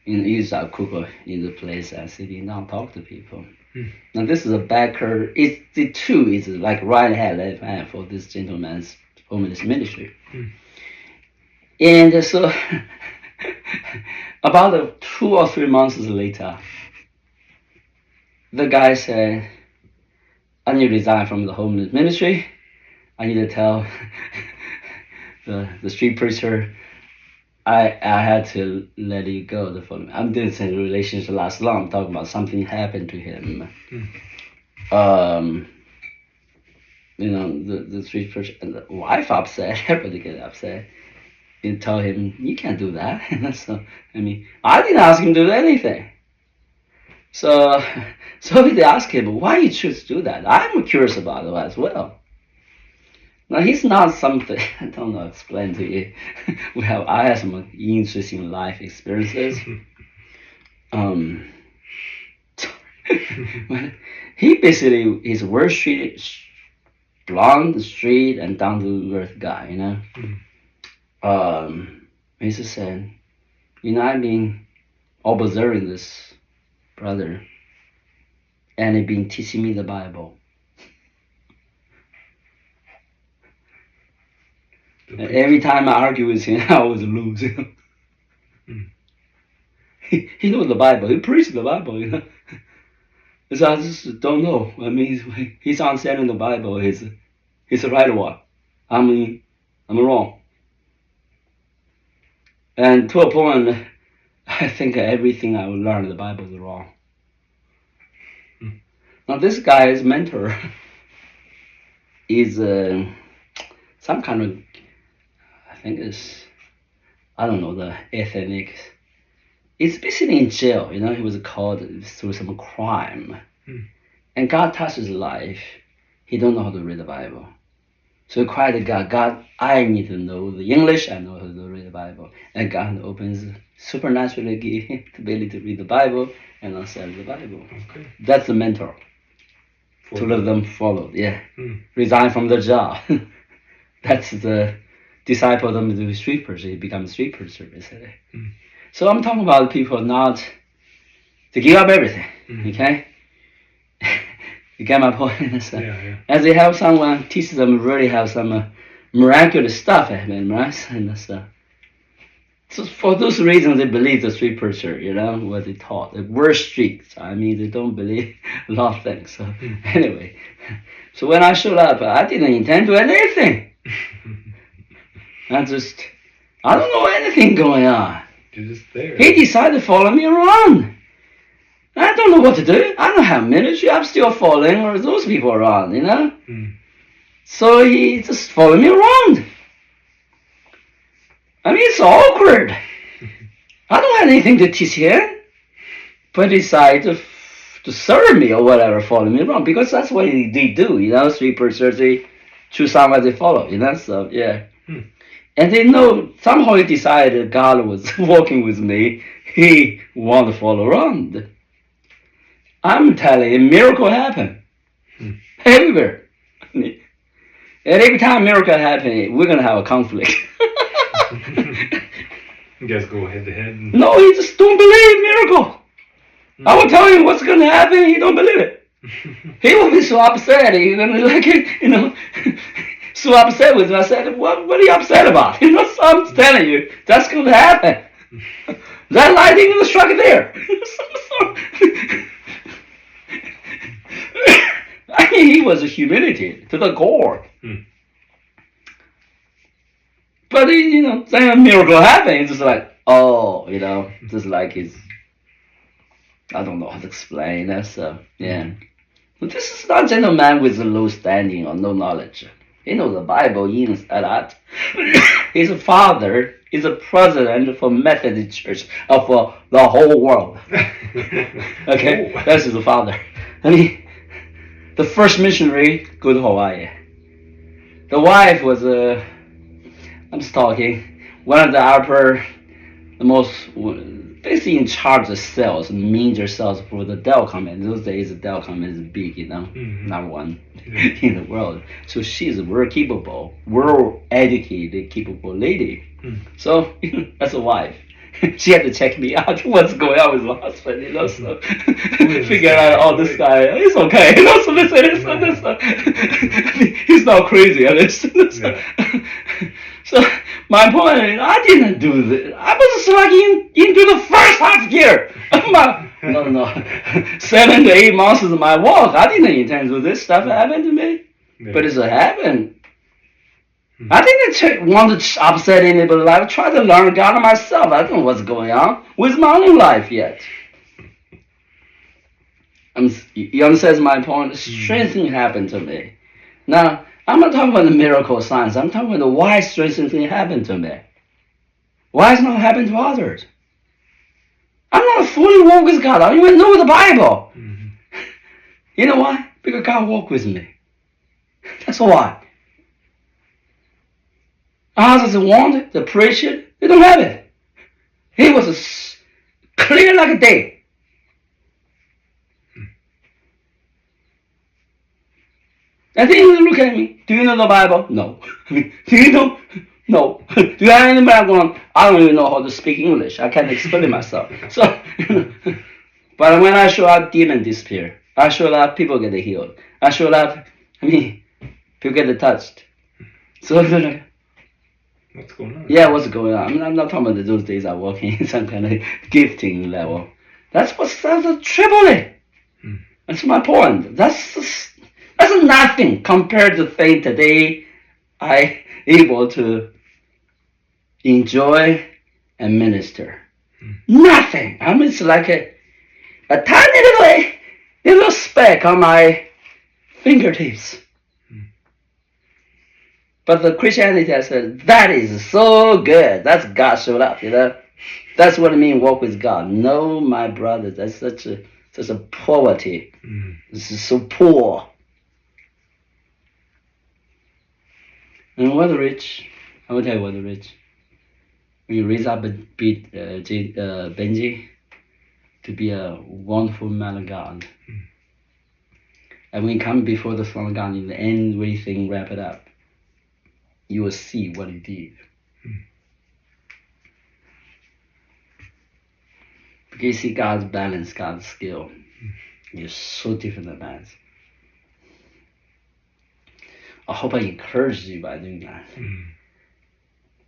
In Yusa Kuko, in the place I sitting down, talk to people. Now this is a backer. It's the two is like right hand, left hand for this gentleman's homeless ministry. And so, about 2 or 3 months later, the guy said, "I need to resign from the homeless ministry. I need to tell the street preacher I had to let it go." I'm doing some relationship last long. I'm talking about something happened to him. The street preacher and the wife upset. Everybody get upset. You tell him you can't do that. So I didn't ask him to do anything. So they ask him, why you choose to do that? I'm curious about it as well. Now he's not something I don't know explain to you. I have some interesting life experiences. He basically is very blonde, straight, and down to earth guy, He just said, I've been observing this brother, and he's been teaching me the Bible. Every time I argue with him, I always lose. He knows the Bible. He preaches the Bible. So I just don't know. He's understanding the Bible. He's the right one. I'm wrong. And to a point, I think everything I will learn in the Bible is wrong. Now this guy's mentor is some kind of, I think the ethnic. It's basically in jail, he was caught through some crime. And God touched his life. He don't know how to read the Bible. So he cried to God, I need to know the English, I know how to read the Bible. And God opens, supernaturally give him the ability to read the Bible and understand the Bible. Okay. That's the mentor. To let them follow, resign from their job. That's the disciple them to the street person. He becomes a street person, basically. So I'm talking about people not to give up everything, okay? You get my point? As they have someone teach them, really have some miraculous stuff happen, right? And so for those reasons, they believe the street preacher, what they taught. They were strict. They don't believe a lot of things. So anyway, so when I showed up, I didn't intend to do anything. I don't know anything going on. You're just there. He decided to follow me around. I don't know what to do. I don't have ministry. I'm still following those people around, So he just followed me around. It's awkward. I don't have anything to teach him. But he decided to serve me or whatever, follow me around. Because that's what they do, street preachers, they choose someone they follow, so yeah. And they know, somehow he decided God was working with me. He wanted to follow around. I'm telling you, miracle happen. Everywhere. And every time miracle happen, we're going to have a conflict. You guys go head to head. No, he just don't believe miracle. I will tell him what's gonna happen. He don't believe it. He will be so upset. He's gonna so upset with me. I said, what are you upset about? So I'm telling you, that's gonna happen. That lightning will strike there. I mean, he was humiliated to the core. But then a miracle happened. It's just like, just like his. I don't know how to explain that. So yeah, but this is not a gentleman with a low standing or no knowledge. He knows the Bible inside out. His father is a president for Methodist Church for the whole world. Okay, that's his father. I mean, the first missionary go to Hawaii. The wife was I'm just talking. One of the most basically in charge of sales, major sales for the Dell company. In those days, the Dell company is big, number one in the world. So she's a very capable, well-educated, capable lady. So that's a wife. She had to check me out. What's going on with my husband? So figure out, oh, this guy, it's okay. So listen. He's not crazy. So my point is, I didn't do this. I was like into the first half year. No. 7 to 8 months of my walk. I didn't intend to do this stuff happen to me. Yeah. But it's happened. I didn't want to upset anybody. I tried to learn God myself. I don't know what's going on with my own life yet. You understand my point? Strange thing happened to me. Now, I'm not talking about the miracle signs. I'm talking about why strange thing happened to me. Why it's not happening to others? I'm not fully walk with God. I don't even know the Bible. You know why? Because God walked with me. That's why. Others want it, they preach it, they don't have it. He was clear like a day. And then you look at me. Do you know the Bible? No. Do you know? No. Do you have any background? I don't even know how to speak English. I can't explain myself. So, but when I show up, demons disappear. I show up, people get healed. I show up, people get touched. So, what's going on? Yeah, what's going on? I'm not talking about those days I work in some kind of gifting level. That's a Tripoli. That's my point. That's nothing compared to the thing today I able to enjoy and minister. Nothing. It's like a tiny little speck on my fingertips. But the Christianity has said, that is so good. That's God showed up, That's what I mean, walk with God. No, my brother, that's such a poverty. This is so poor. And what rich, I will tell you what rich. When you raise up Benji to be a wonderful man of God. And when you come before the throne of God, in the end, everything wrap it up. You will see what he did. Because you see God's balance, God's skill. It's so different than man's. I hope I encourage you by doing that.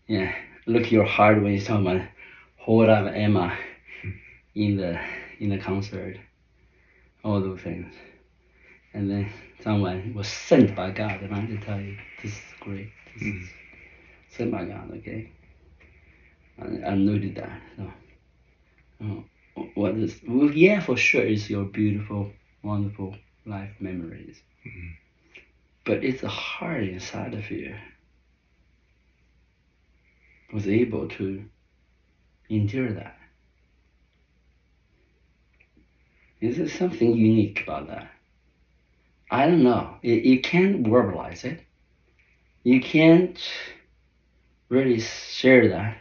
Yeah, look at your heart when you're talking about hold up Emma in the concert. All those things. And then someone was sent by God, and I can tell you, this is great. This is sent by God, okay? I noted that. So, yeah, for sure, it's your beautiful, wonderful life memories. But it's the heart inside of you was able to endure that. Is there something unique about that? I don't know. You can't verbalize it. You can't really share that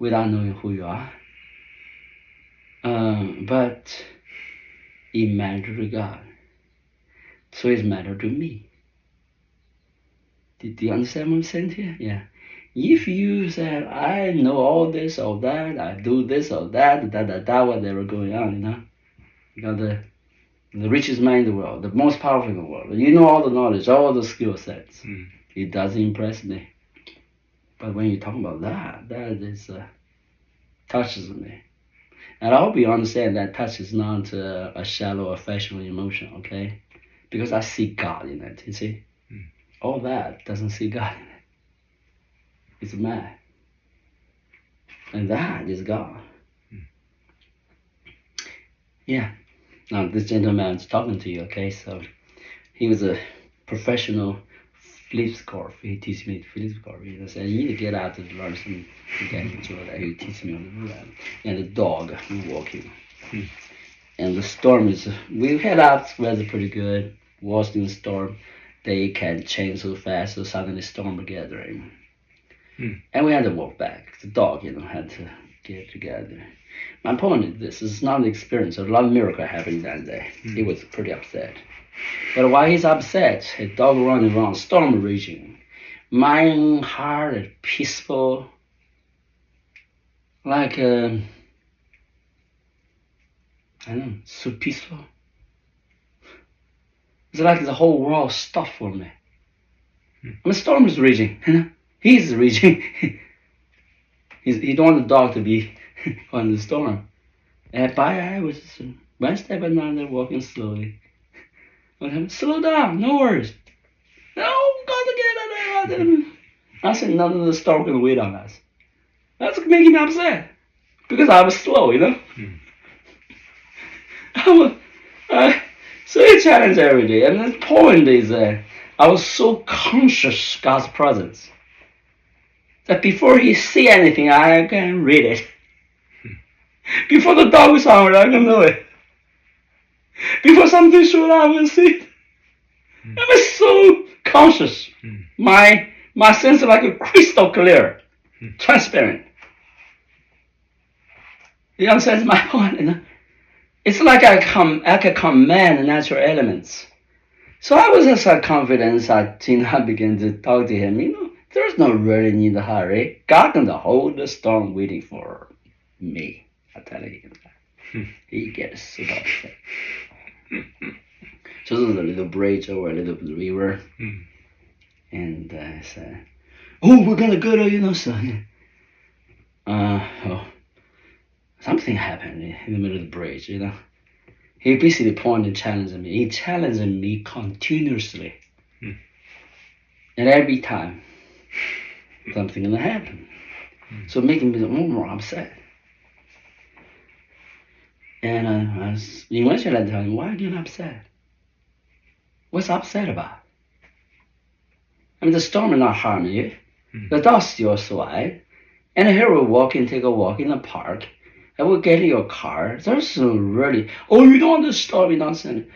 without knowing who you are. But it mattered to God. So it mattered to me. Do you understand what I'm saying here? Yeah. If you said, I know all this or that, I do this or that, whatever going on, you know the richest man in the world, the most powerful in the world. You know all the knowledge, all the skill sets. It doesn't impress me. But when you talk about that is touches me. And I hope you understand that touch is not a shallow affectional emotion, okay? Because I see God in it, you see? All that doesn't see God in it. It's man. And that is God. Yeah. Now, this gentleman is talking to you, okay? So he was a professional flip scarf. He teach me flip scarf. He said, you need to get out and learn some gadgets or that. He teach me on the road. And the dog walking. And the storm is, we head out, weather pretty good. Watching the storm. They can change so fast, so suddenly storm gathering. And we had to walk back. The dog, had to get together. My point is this is not an experience. A lot of miracle happened that day. He was pretty upset. But while he's upset, a dog running around, storm raging. My heart is peaceful. Like, I don't know, so peaceful. It's like the whole world stopped for me. The storm is raging, He's raging. He don't want the dog to be on the storm. And I was one step another, walking slowly. Slow down, no worries. No, gotta get it. I said none of the storm can wait on us. That's making me upset because I was slow, So a challenge every day. And the point is I was so conscious God's presence that before he see anything, I can read it. Before the dog is hungry, I can know it. Before something showed up, I will see it. I was so conscious. My sense is like a crystal clear, transparent. You understand my point? It's like I can command natural elements. So I was just confident that I began to talk to him. There's no really need to hurry. God can hold the storm waiting for me. I tell him that. He gets super upset. So there's a little bridge over a little river. And I said, we're gonna go to, son. Something happened in the middle of the bridge, He basically pointed and challenged me. He challenged me continuously. And every time, something gonna happen. So making me more upset. And I eventually I tell him, why are you upset? What's upset about? The storm is not harming you. The dog's still survive. And here we take a walk in the park. And we get in your car. There's really, you don't want to stop me nonsense.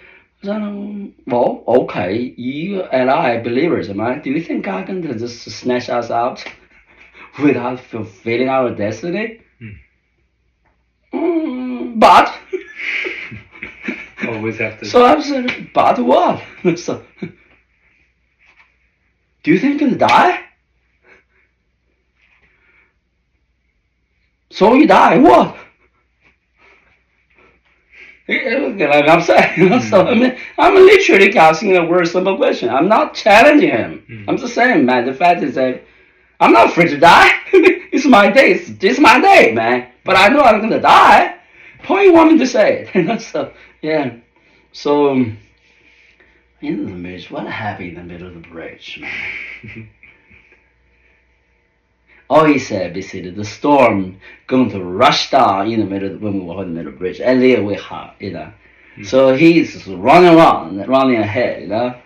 Well, okay, you and I believers, man. Do you think God can just snatch us out without fulfilling our destiny? But always have to. So I said, but what? So, do you think you're gonna die? So you die, what? Like I'm saying, so I'm literally asking a very simple question. I'm not challenging him. I'm just saying, man. The fact is that I'm not afraid to die. It's my day. It's my day, man. But I know I'm gonna die. How you want me to say it? So yeah. So in the bridge, what happened in the middle of the bridge, man? Oh, he said, basically, the storm going to rush down in the middle when we walk in the middle of the bridge, and there we have, So he's running ahead,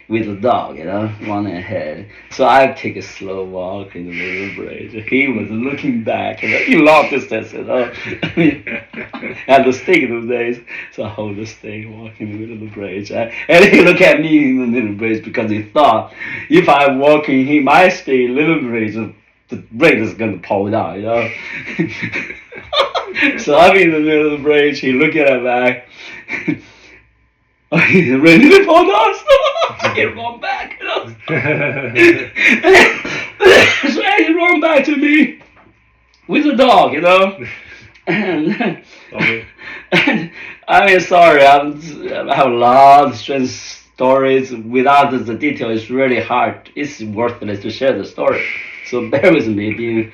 with the dog, running ahead. So I take a slow walk in the middle of the bridge. He was looking back, in long distance, Had the stick in those days, so I hold the stick, walk in the middle of the bridge. And he looked at me in the middle of the bridge because he thought if I walk in, he might stay in the little bridge. The bridge is gonna fall down, So I'm in the middle of the bridge. He looked at my back. He's ready to fall down. So he run back, So then he ran back to me with the dog, you know. And, and I mean, sorry, I have a lot of strange stories. Without the detail, it's really hard. It's worthless to share the story. So bear with me being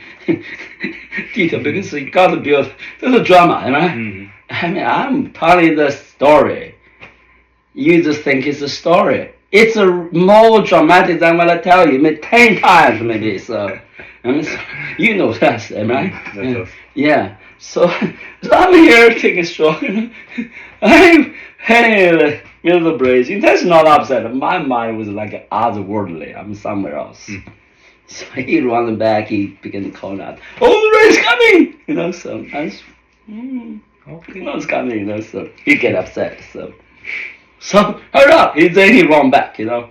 detailed because you got to build. There's a drama, right? Mm-hmm. I mean, I'm telling the story. You just think it's a story. It's a more dramatic than what I tell you, maybe 10 times maybe. So, I mean, you know that, right? That's Yeah. So I'm here taking a stroll. I'm heading the middle of the bridge. That's not upset. My mind was like otherworldly. I'm somewhere else. So he ran back. He began to call out, "Oh, the rain's coming!" You know. So I was, okay. no, it's coming. You know. So he get upset. So hurry up! Then he run back. You know.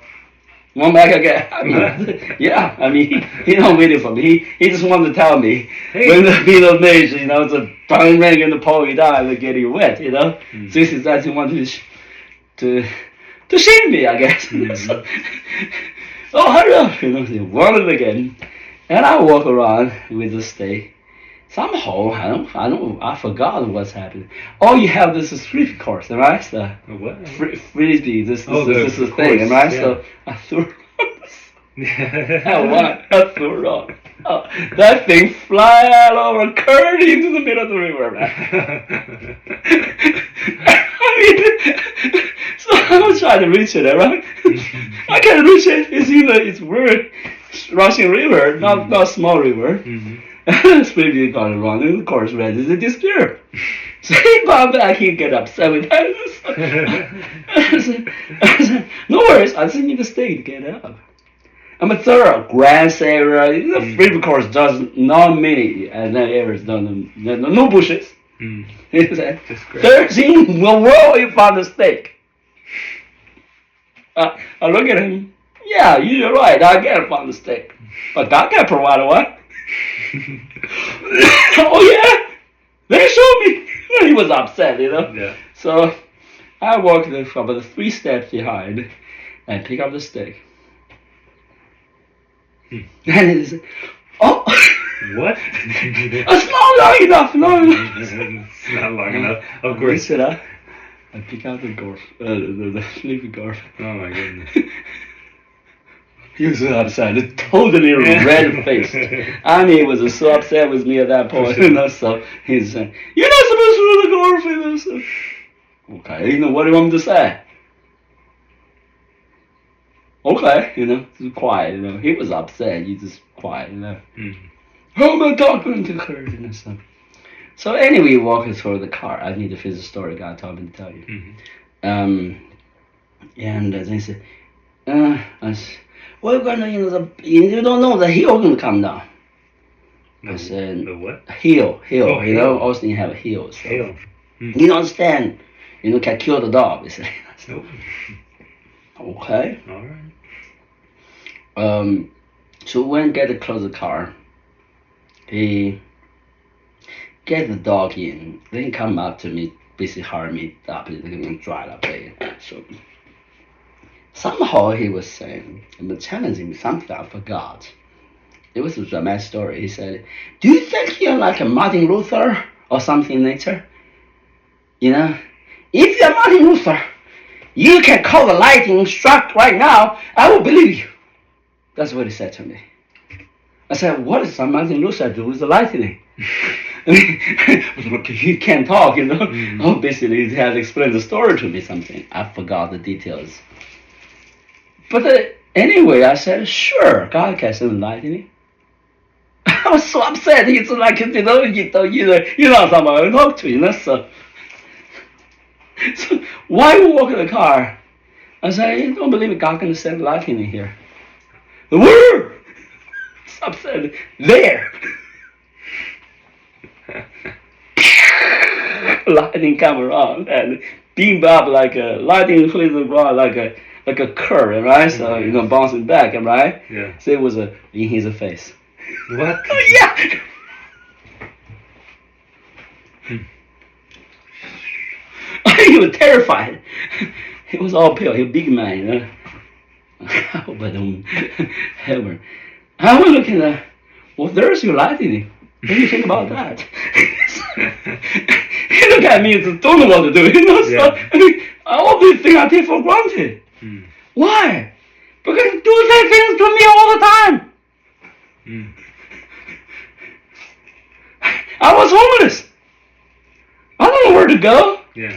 One back again. I mean, yeah, I mean, he don't waiting for me. He just wanted to tell me when the middle mage, you know, the burning rain going to pull you down and get you wet, you know. So this is that he wanted to shame me, I guess. So, oh, hurry up! You know, he wanted again, and I walk around with the stake. Somehow I forgot what's happening. Oh, you have this frisbee course, right? What? Frisbee, this is the course, thing, right? yeah. So I threw. I threw it on. Oh, that thing fly all over, curved into the middle of the river, man. I mean, so I was trying to reach it, right? I can't reach it. It's very rushing river, not small river. Frisbee got around, and of course, ready to disappear. So he bound back, he get upset with that. I said, no worries, I just need to stay to get up. I'm a thorough grass area. The frisbee course does not many and that areas done no bushes. He said, 13 well you found a stake. I look at him, yeah, you're right, I can't find the stake. But God can provide one. Oh yeah? They showed me. He was upset, you know. Yeah. So I walked about 3 steps behind and pick up the stake. And he said, "Oh, what? It's not long enough, It's not long enough. Of course. I pick up the golf, the sleeping golf. Oh my goodness. He was so upset, totally red faced. I mean, he was so upset with me at that point, you know. So he said, "You're not supposed to do the golf," you know. So, okay, you know, what do you want me to say? Okay, you know, just quiet, you know. He was upset, you just quiet, you know. How am I talking to her, you know, so anyway, walking through the car. I need to finish the story God told me to tell you. And then he said, I said, well, gonna, you know, you don't know the hill gonna come down. I said, the what? Hill, Oh, you know, Austin have a hill. So. Hill. You don't understand, you know, can kill the dog. He said, Nope. Okay. All right. So when get close the car, he get the dog in, then he come up to me, basically hard me up, he's gonna dry up there. So somehow he was saying, challenging me something I forgot. It was a dramatic story. He said, "Do you think you're like a Martin Luther or something in nature? You know, if you're Martin Luther, you can call the lightning struck right now. I will believe you." That's what he said to me. I said, "What does Martin Luther do with the lightning?" I mean, look, he can't talk, you know. Oh, basically, he had explained the story to me something. I forgot the details. But anyway, I said, "Sure, God can send lightning." I was so upset. He's like, you know, you're not someone I talk to, you know. So why we walk in the car? I said, "You don't believe God can send lightning here?" Where? So upset. There. Lightning come around and beam up like a lightning hits the ground like a curve, right? So you know, bouncing back, right? Yeah. So it was in his face. What? Oh yeah. He was terrified. He was all pale. He was a big man, you know. But heaven. I was looking at Well, there's your lightning. What do you think about that? You look at me and don't know what to do. You know, so I mean, all these things I take for granted. Why? Because you do these things to me all the time. I was homeless. I don't know where to go. Yeah.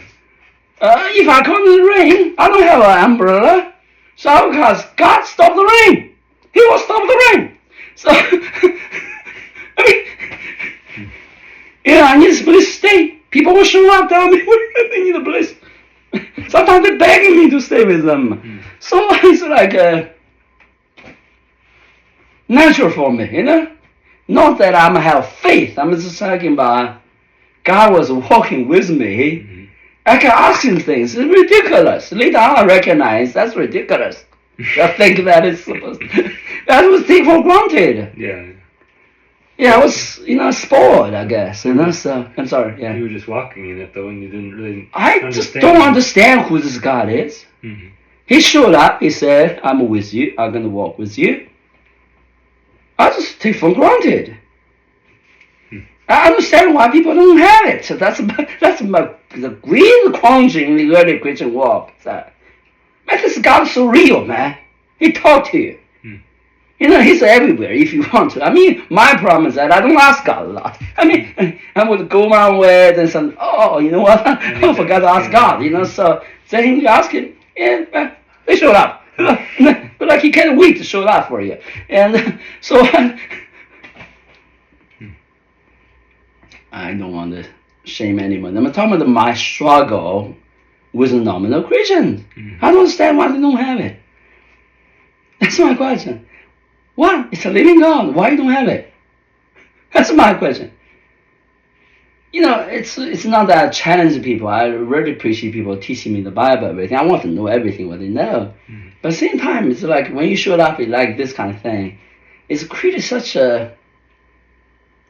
If I come in the rain, I don't have an umbrella. So because God stopped the rain. He will stop the rain. So, I mean, yeah, I need this place to stay. People will show up, tell me they need a place. Sometimes they're begging me to stay with them. So it's like natural for me, you know? Not that I have faith. I'm just talking about God was walking with me. I can ask him things. It's ridiculous. Later on, I recognize that's ridiculous. I think that is supposed that was taken for granted. Yeah. Yeah, I was, spoiled, I guess, so, I'm sorry, yeah. You were just walking in it, though, and you didn't really I just don't understand who this God is. He showed up, he said, I'm with you, I'm going to walk with you. I just take for granted. I understand why people don't have it. So that's the real quandary in the early Christian walk. Man, this God is so real, man. He talked to you. He's everywhere if you want to. I mean, my problem is that I don't ask God a lot. I mean, I would go my way, then some, you know what? I forgot to ask God, so then you ask him, and they showed up. But like he can't wait to show up for you. And so I don't want to shame anyone. I'm talking about my struggle with a nominal Christian. I don't understand why they don't have it. That's my question. What? It's a living God. Why you don't have it? That's my question. It's not that I challenge people. I really appreciate people teaching me the Bible, everything. I want to know everything what they know. But at the same time, it's like when you show up with like this kind of thing, it's created such a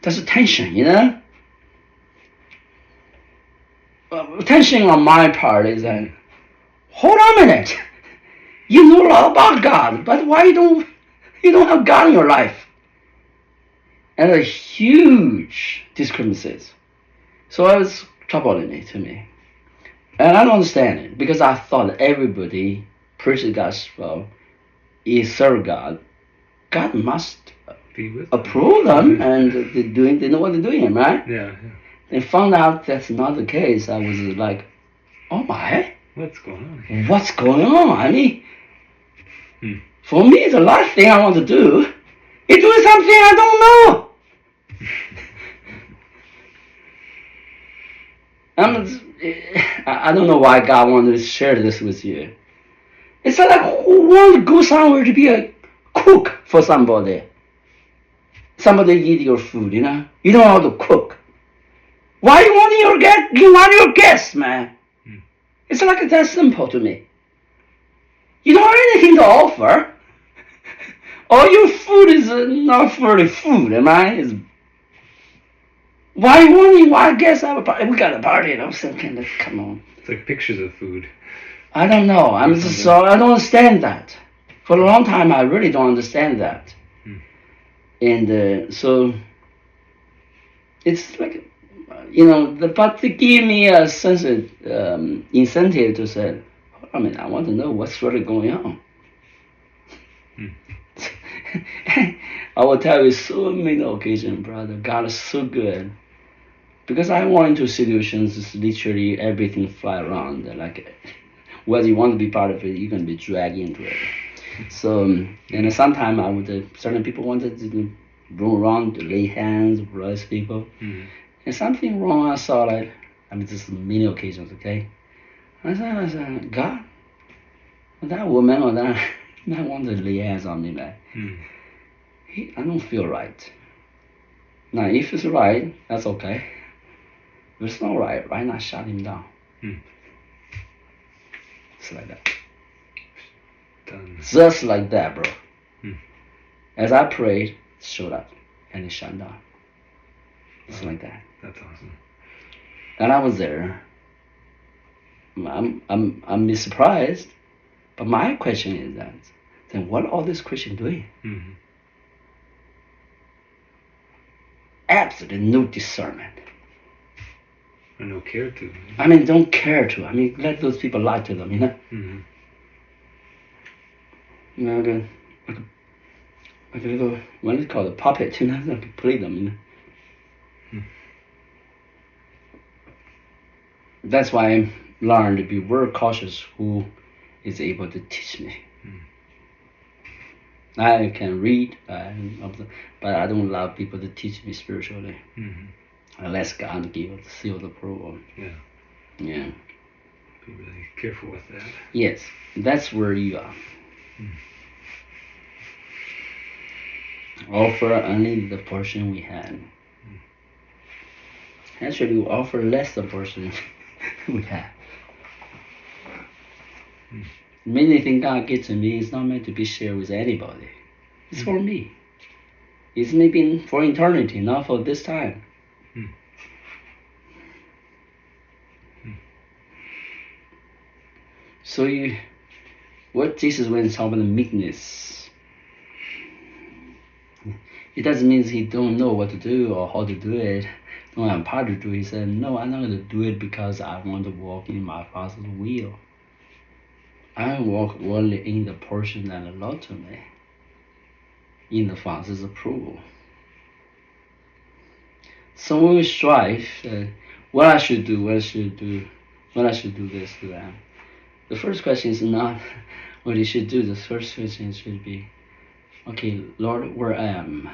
tension, Tension on my part is that, hold on a minute. You know a lot about God, but why you don't have God in your life? And a huge discrepancies. So it was troubling it to me. And I don't understand it because I thought everybody preaching the gospel is serve God. God must approve them and they know what they're doing, right? Yeah. They found out that's not the case. I was like, oh my. What's going on? What's going on? I mean, for me, the last thing I want to do is doing something I don't know. I don't know why God wanted to share this with you. It's like who wants to go somewhere to be a cook for somebody? Somebody eat your food, You don't know how to cook. Why you want your guests, man? It's like that simple to me. You don't have anything to offer. All your food is not really food, am I? Why I guess we got a party, I'm thinking, come on. It's like pictures of food. I don't know. I don't understand that. For a long time, I really don't understand that. And so, it's like, but they give me a sense of incentive to say, I want to know what's really going on. I will tell you so many occasions, brother, God is so good. Because I went into situations, it's literally everything fly around. Like, whether you want to be part of it, you're going to be dragged into it. So, and sometimes certain people wanted to roam around, to lay hands, bless people. And something wrong, I saw just many occasions, okay? I said, God, that woman or that wanted to lay hands on me, like, I don't feel right. Now, if it's right, that's okay. If it's not right, why not shut him down? It's like that. Done. Just like that, bro. As I prayed, it showed up and it shut down. It's like that. That's awesome. And I was there. I'm surprised, but my question is that, then what are all these Christians doing? absolutely no discernment. Or no care to. I mean, don't care to. I mean, let those people lie to them, you know? Mm-hmm. You know, like a little, what is it called, a puppet, you know, like play them, you know? That's why I learned to be very cautious who is able to teach me. I can read, but I don't allow people to teach me spiritually. Unless God give us the seal of approval. Yeah. Be really careful with that. Yes, that's where you are. Offer only the portion we had. Actually, we offer less the portion we have. Many things God gives to me is not meant to be shared with anybody. It's for me. It's maybe for eternity, not for this time. So what Jesus when talking about the meekness, it doesn't mean he don't know what to do or how to do it, don't have power to do it. He said, no, I'm not going to do it because I want to walk in my Father's will. I walk only in the portion that allowed to me, in the Father's approval. So when we strive, what I should do this, do that. The first question is not what you should do. The first question should be, okay, Lord, where I am,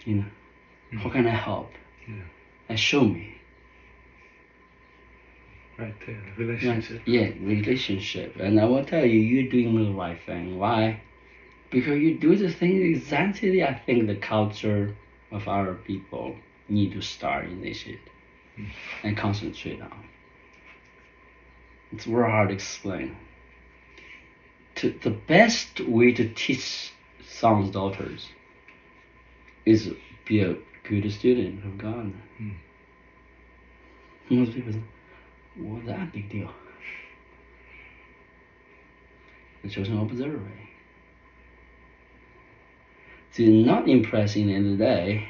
you know, how can I help? And show me. Right there, the relationship. Yeah, relationship. And I will tell you, you're doing the right thing. Why? Because you do the thing exactly I think the culture of our people need to start initiate and concentrate on. It's very hard to explain. The best way to teach sons, daughters is be a good student of God. Most people say, what's that big deal? The children observe it. So you're not impressed in the end of the day.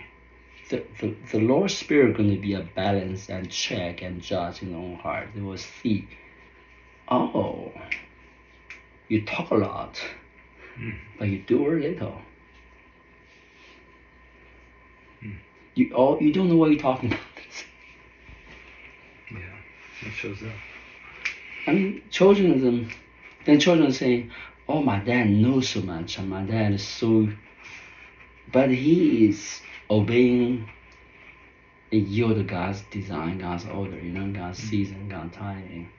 The Lord's Spirit going to be a balance and check and judge in their own heart. They will see, oh, you talk a lot, but you do very little. You don't know what you're talking about. Yeah, it shows up. I mean, children say, oh, my dad knows so much, and my dad is so, but he is obeying and yield to God's design, God's order, you know, God's season, God's timing.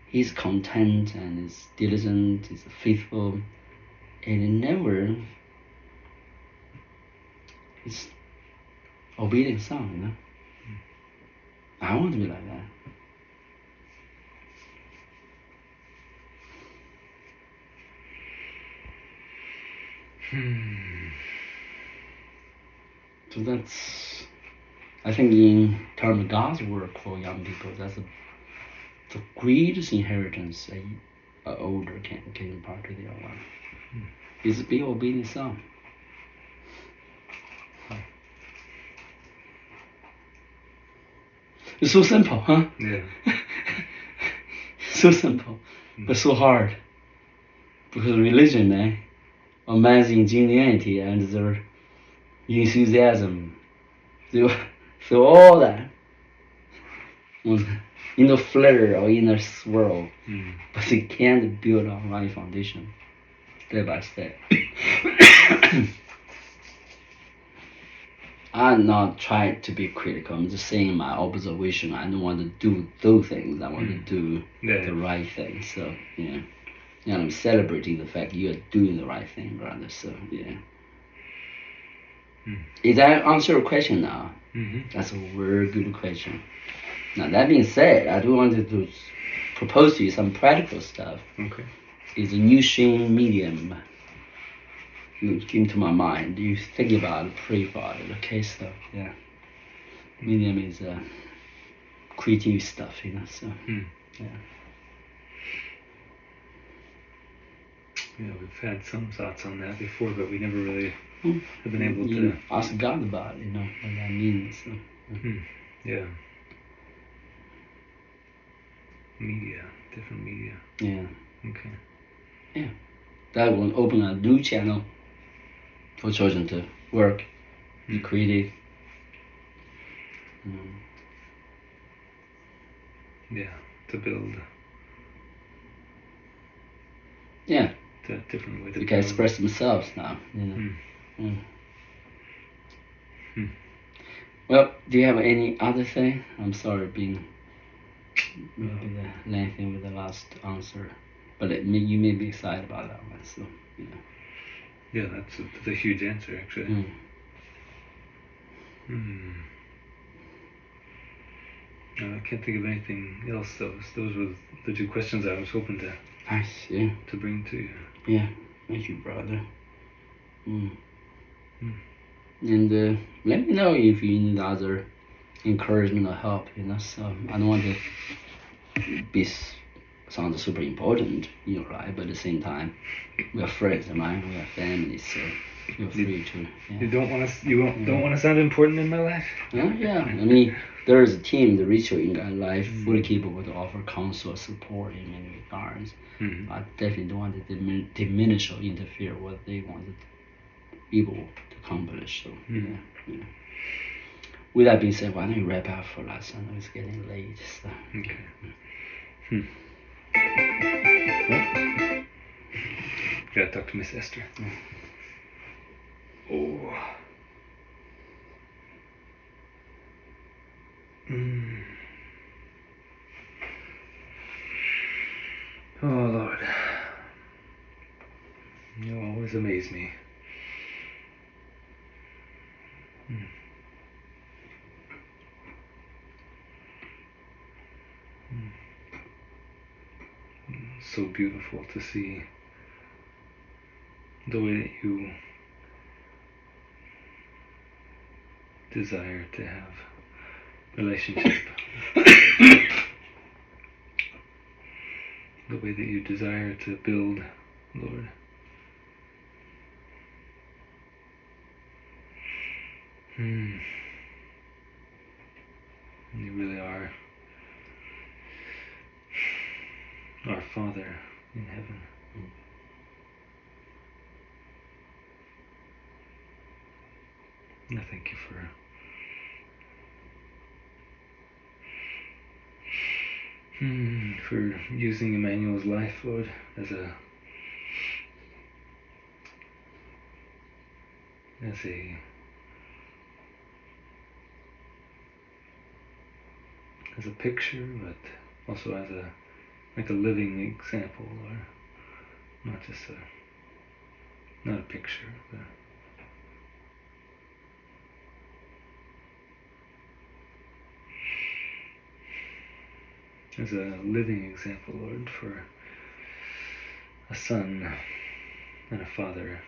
He's content and is diligent, is faithful, and never is obedient son, you know. I want to be like that. So that's, I think in terms of God's work for young people, that's the greatest inheritance an older can impart to the young one. Is be obedient son. It's so simple, huh? Yeah. So simple, but so hard. Because religion, a man's ingenuity and their enthusiasm, they throw all that in the flutter or in a swirl, but they can't build a right foundation, step by step. I'm not trying to be critical. I'm just saying my observation. I don't want to do those things. I want to do the right thing. So yeah, and I'm celebrating the fact you are doing the right thing, brother. So yeah. Did that answer your question now? That's a very good question. Now that being said, I do want to propose to you some practical stuff. Okay. It's a new Shin medium. Came to my mind. You think about it, pray about it. Okay, so yeah, medium is creative stuff, you know. So yeah. Yeah, we've had some thoughts on that before, but we never really have been able you to ask God about it, what that means. Yeah. Media, different media. Yeah. Okay. Yeah. That will open a new channel for children to work, be creative. Yeah, to build. Yeah. A different way to they can build. express themselves now. Well, do you have any other thing? I'm sorry being maybe the lengthy with the last answer, but you may be excited about that one. So yeah, that's a huge answer actually. I can't think of anything else. Those were the two questions I was hoping to. I see. To bring to you. Yeah, thank you, brother. And let me know if you need other encouragement or help. So I don't want to be sound super important in your life, but at the same time, we are friends, right? We are family, so feel free to. Yeah. You don't want to. You don't want to sound important in my life. Yeah, I mean, there is a team, the Ritual in my life, fully capable to offer counsel, support in many regards. I definitely don't want to diminish or interfere what they want able to accomplish. So yeah. With that being said, why don't you wrap up for us? I know it's getting late. So. Okay. Gotta talk to Miss Esther. Oh. Oh Lord, you always amaze me. So beautiful to see the way that you desire to have relationship. The way that you desire to build, Lord. You really are our Father in heaven. I thank you for using Emmanuel's life, Lord, as a picture, but also as a living example, Lord. Not a picture, but as a living example, Lord, for a son and a father.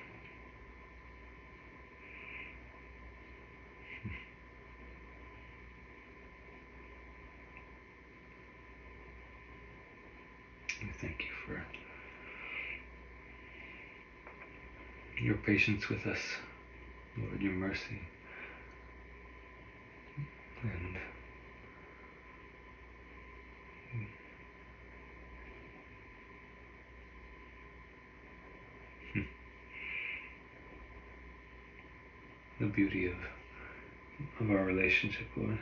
We thank you for your patience with us, Lord, your mercy, and the beauty of our relationship, Lord.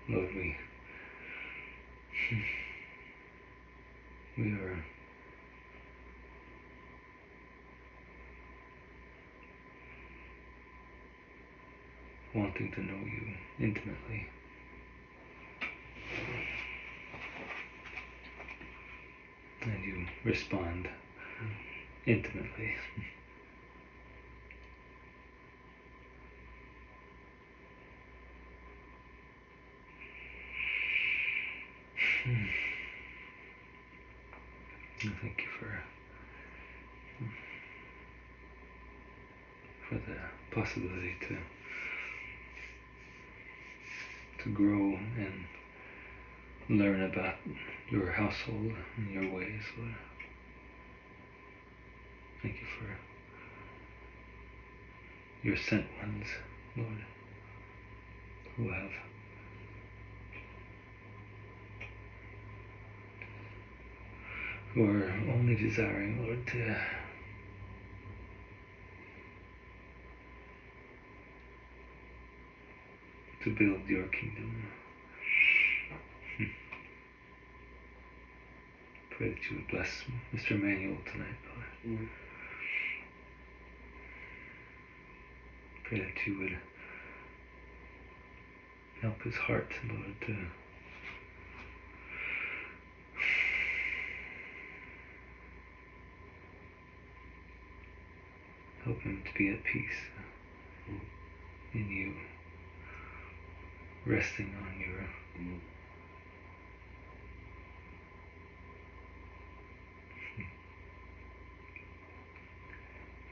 Lord, we are wanting to know you intimately. And you respond intimately. thank you for the possibility to grow and learn about your household and your ways, Lord. Thank you for your sent ones, Lord, who are only desiring, Lord, to build your kingdom. Pray that you would bless Mr. Emmanuel tonight, Lord. Pray that you would help his heart, Lord, to help him to be at peace in you, resting on your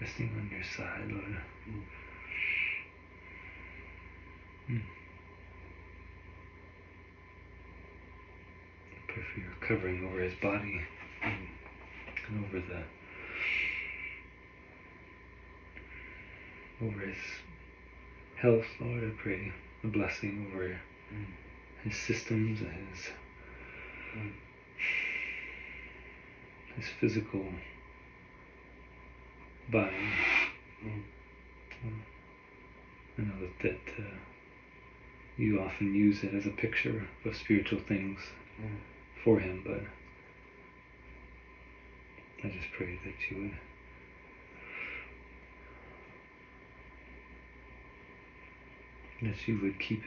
resting on your side, Lord. Pray for your covering over his body and over his health, Lord. I pray a blessing over his systems and his physical body. I know that you often use it as a picture of spiritual things for him, but I just pray that you would keep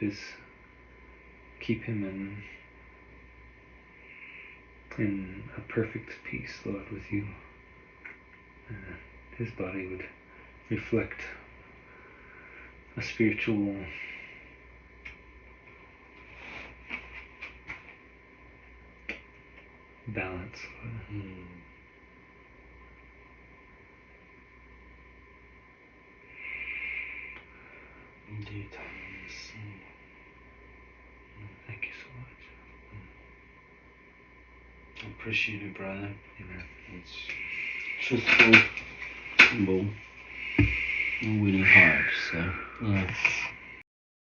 him in a perfect peace, Lord, with you, and that his body would reflect a spiritual balance, Lord. Indeed, yes. Thank you so much. I appreciate it, brother. Amen. It's truthful, humble, and willing heart. So, yeah.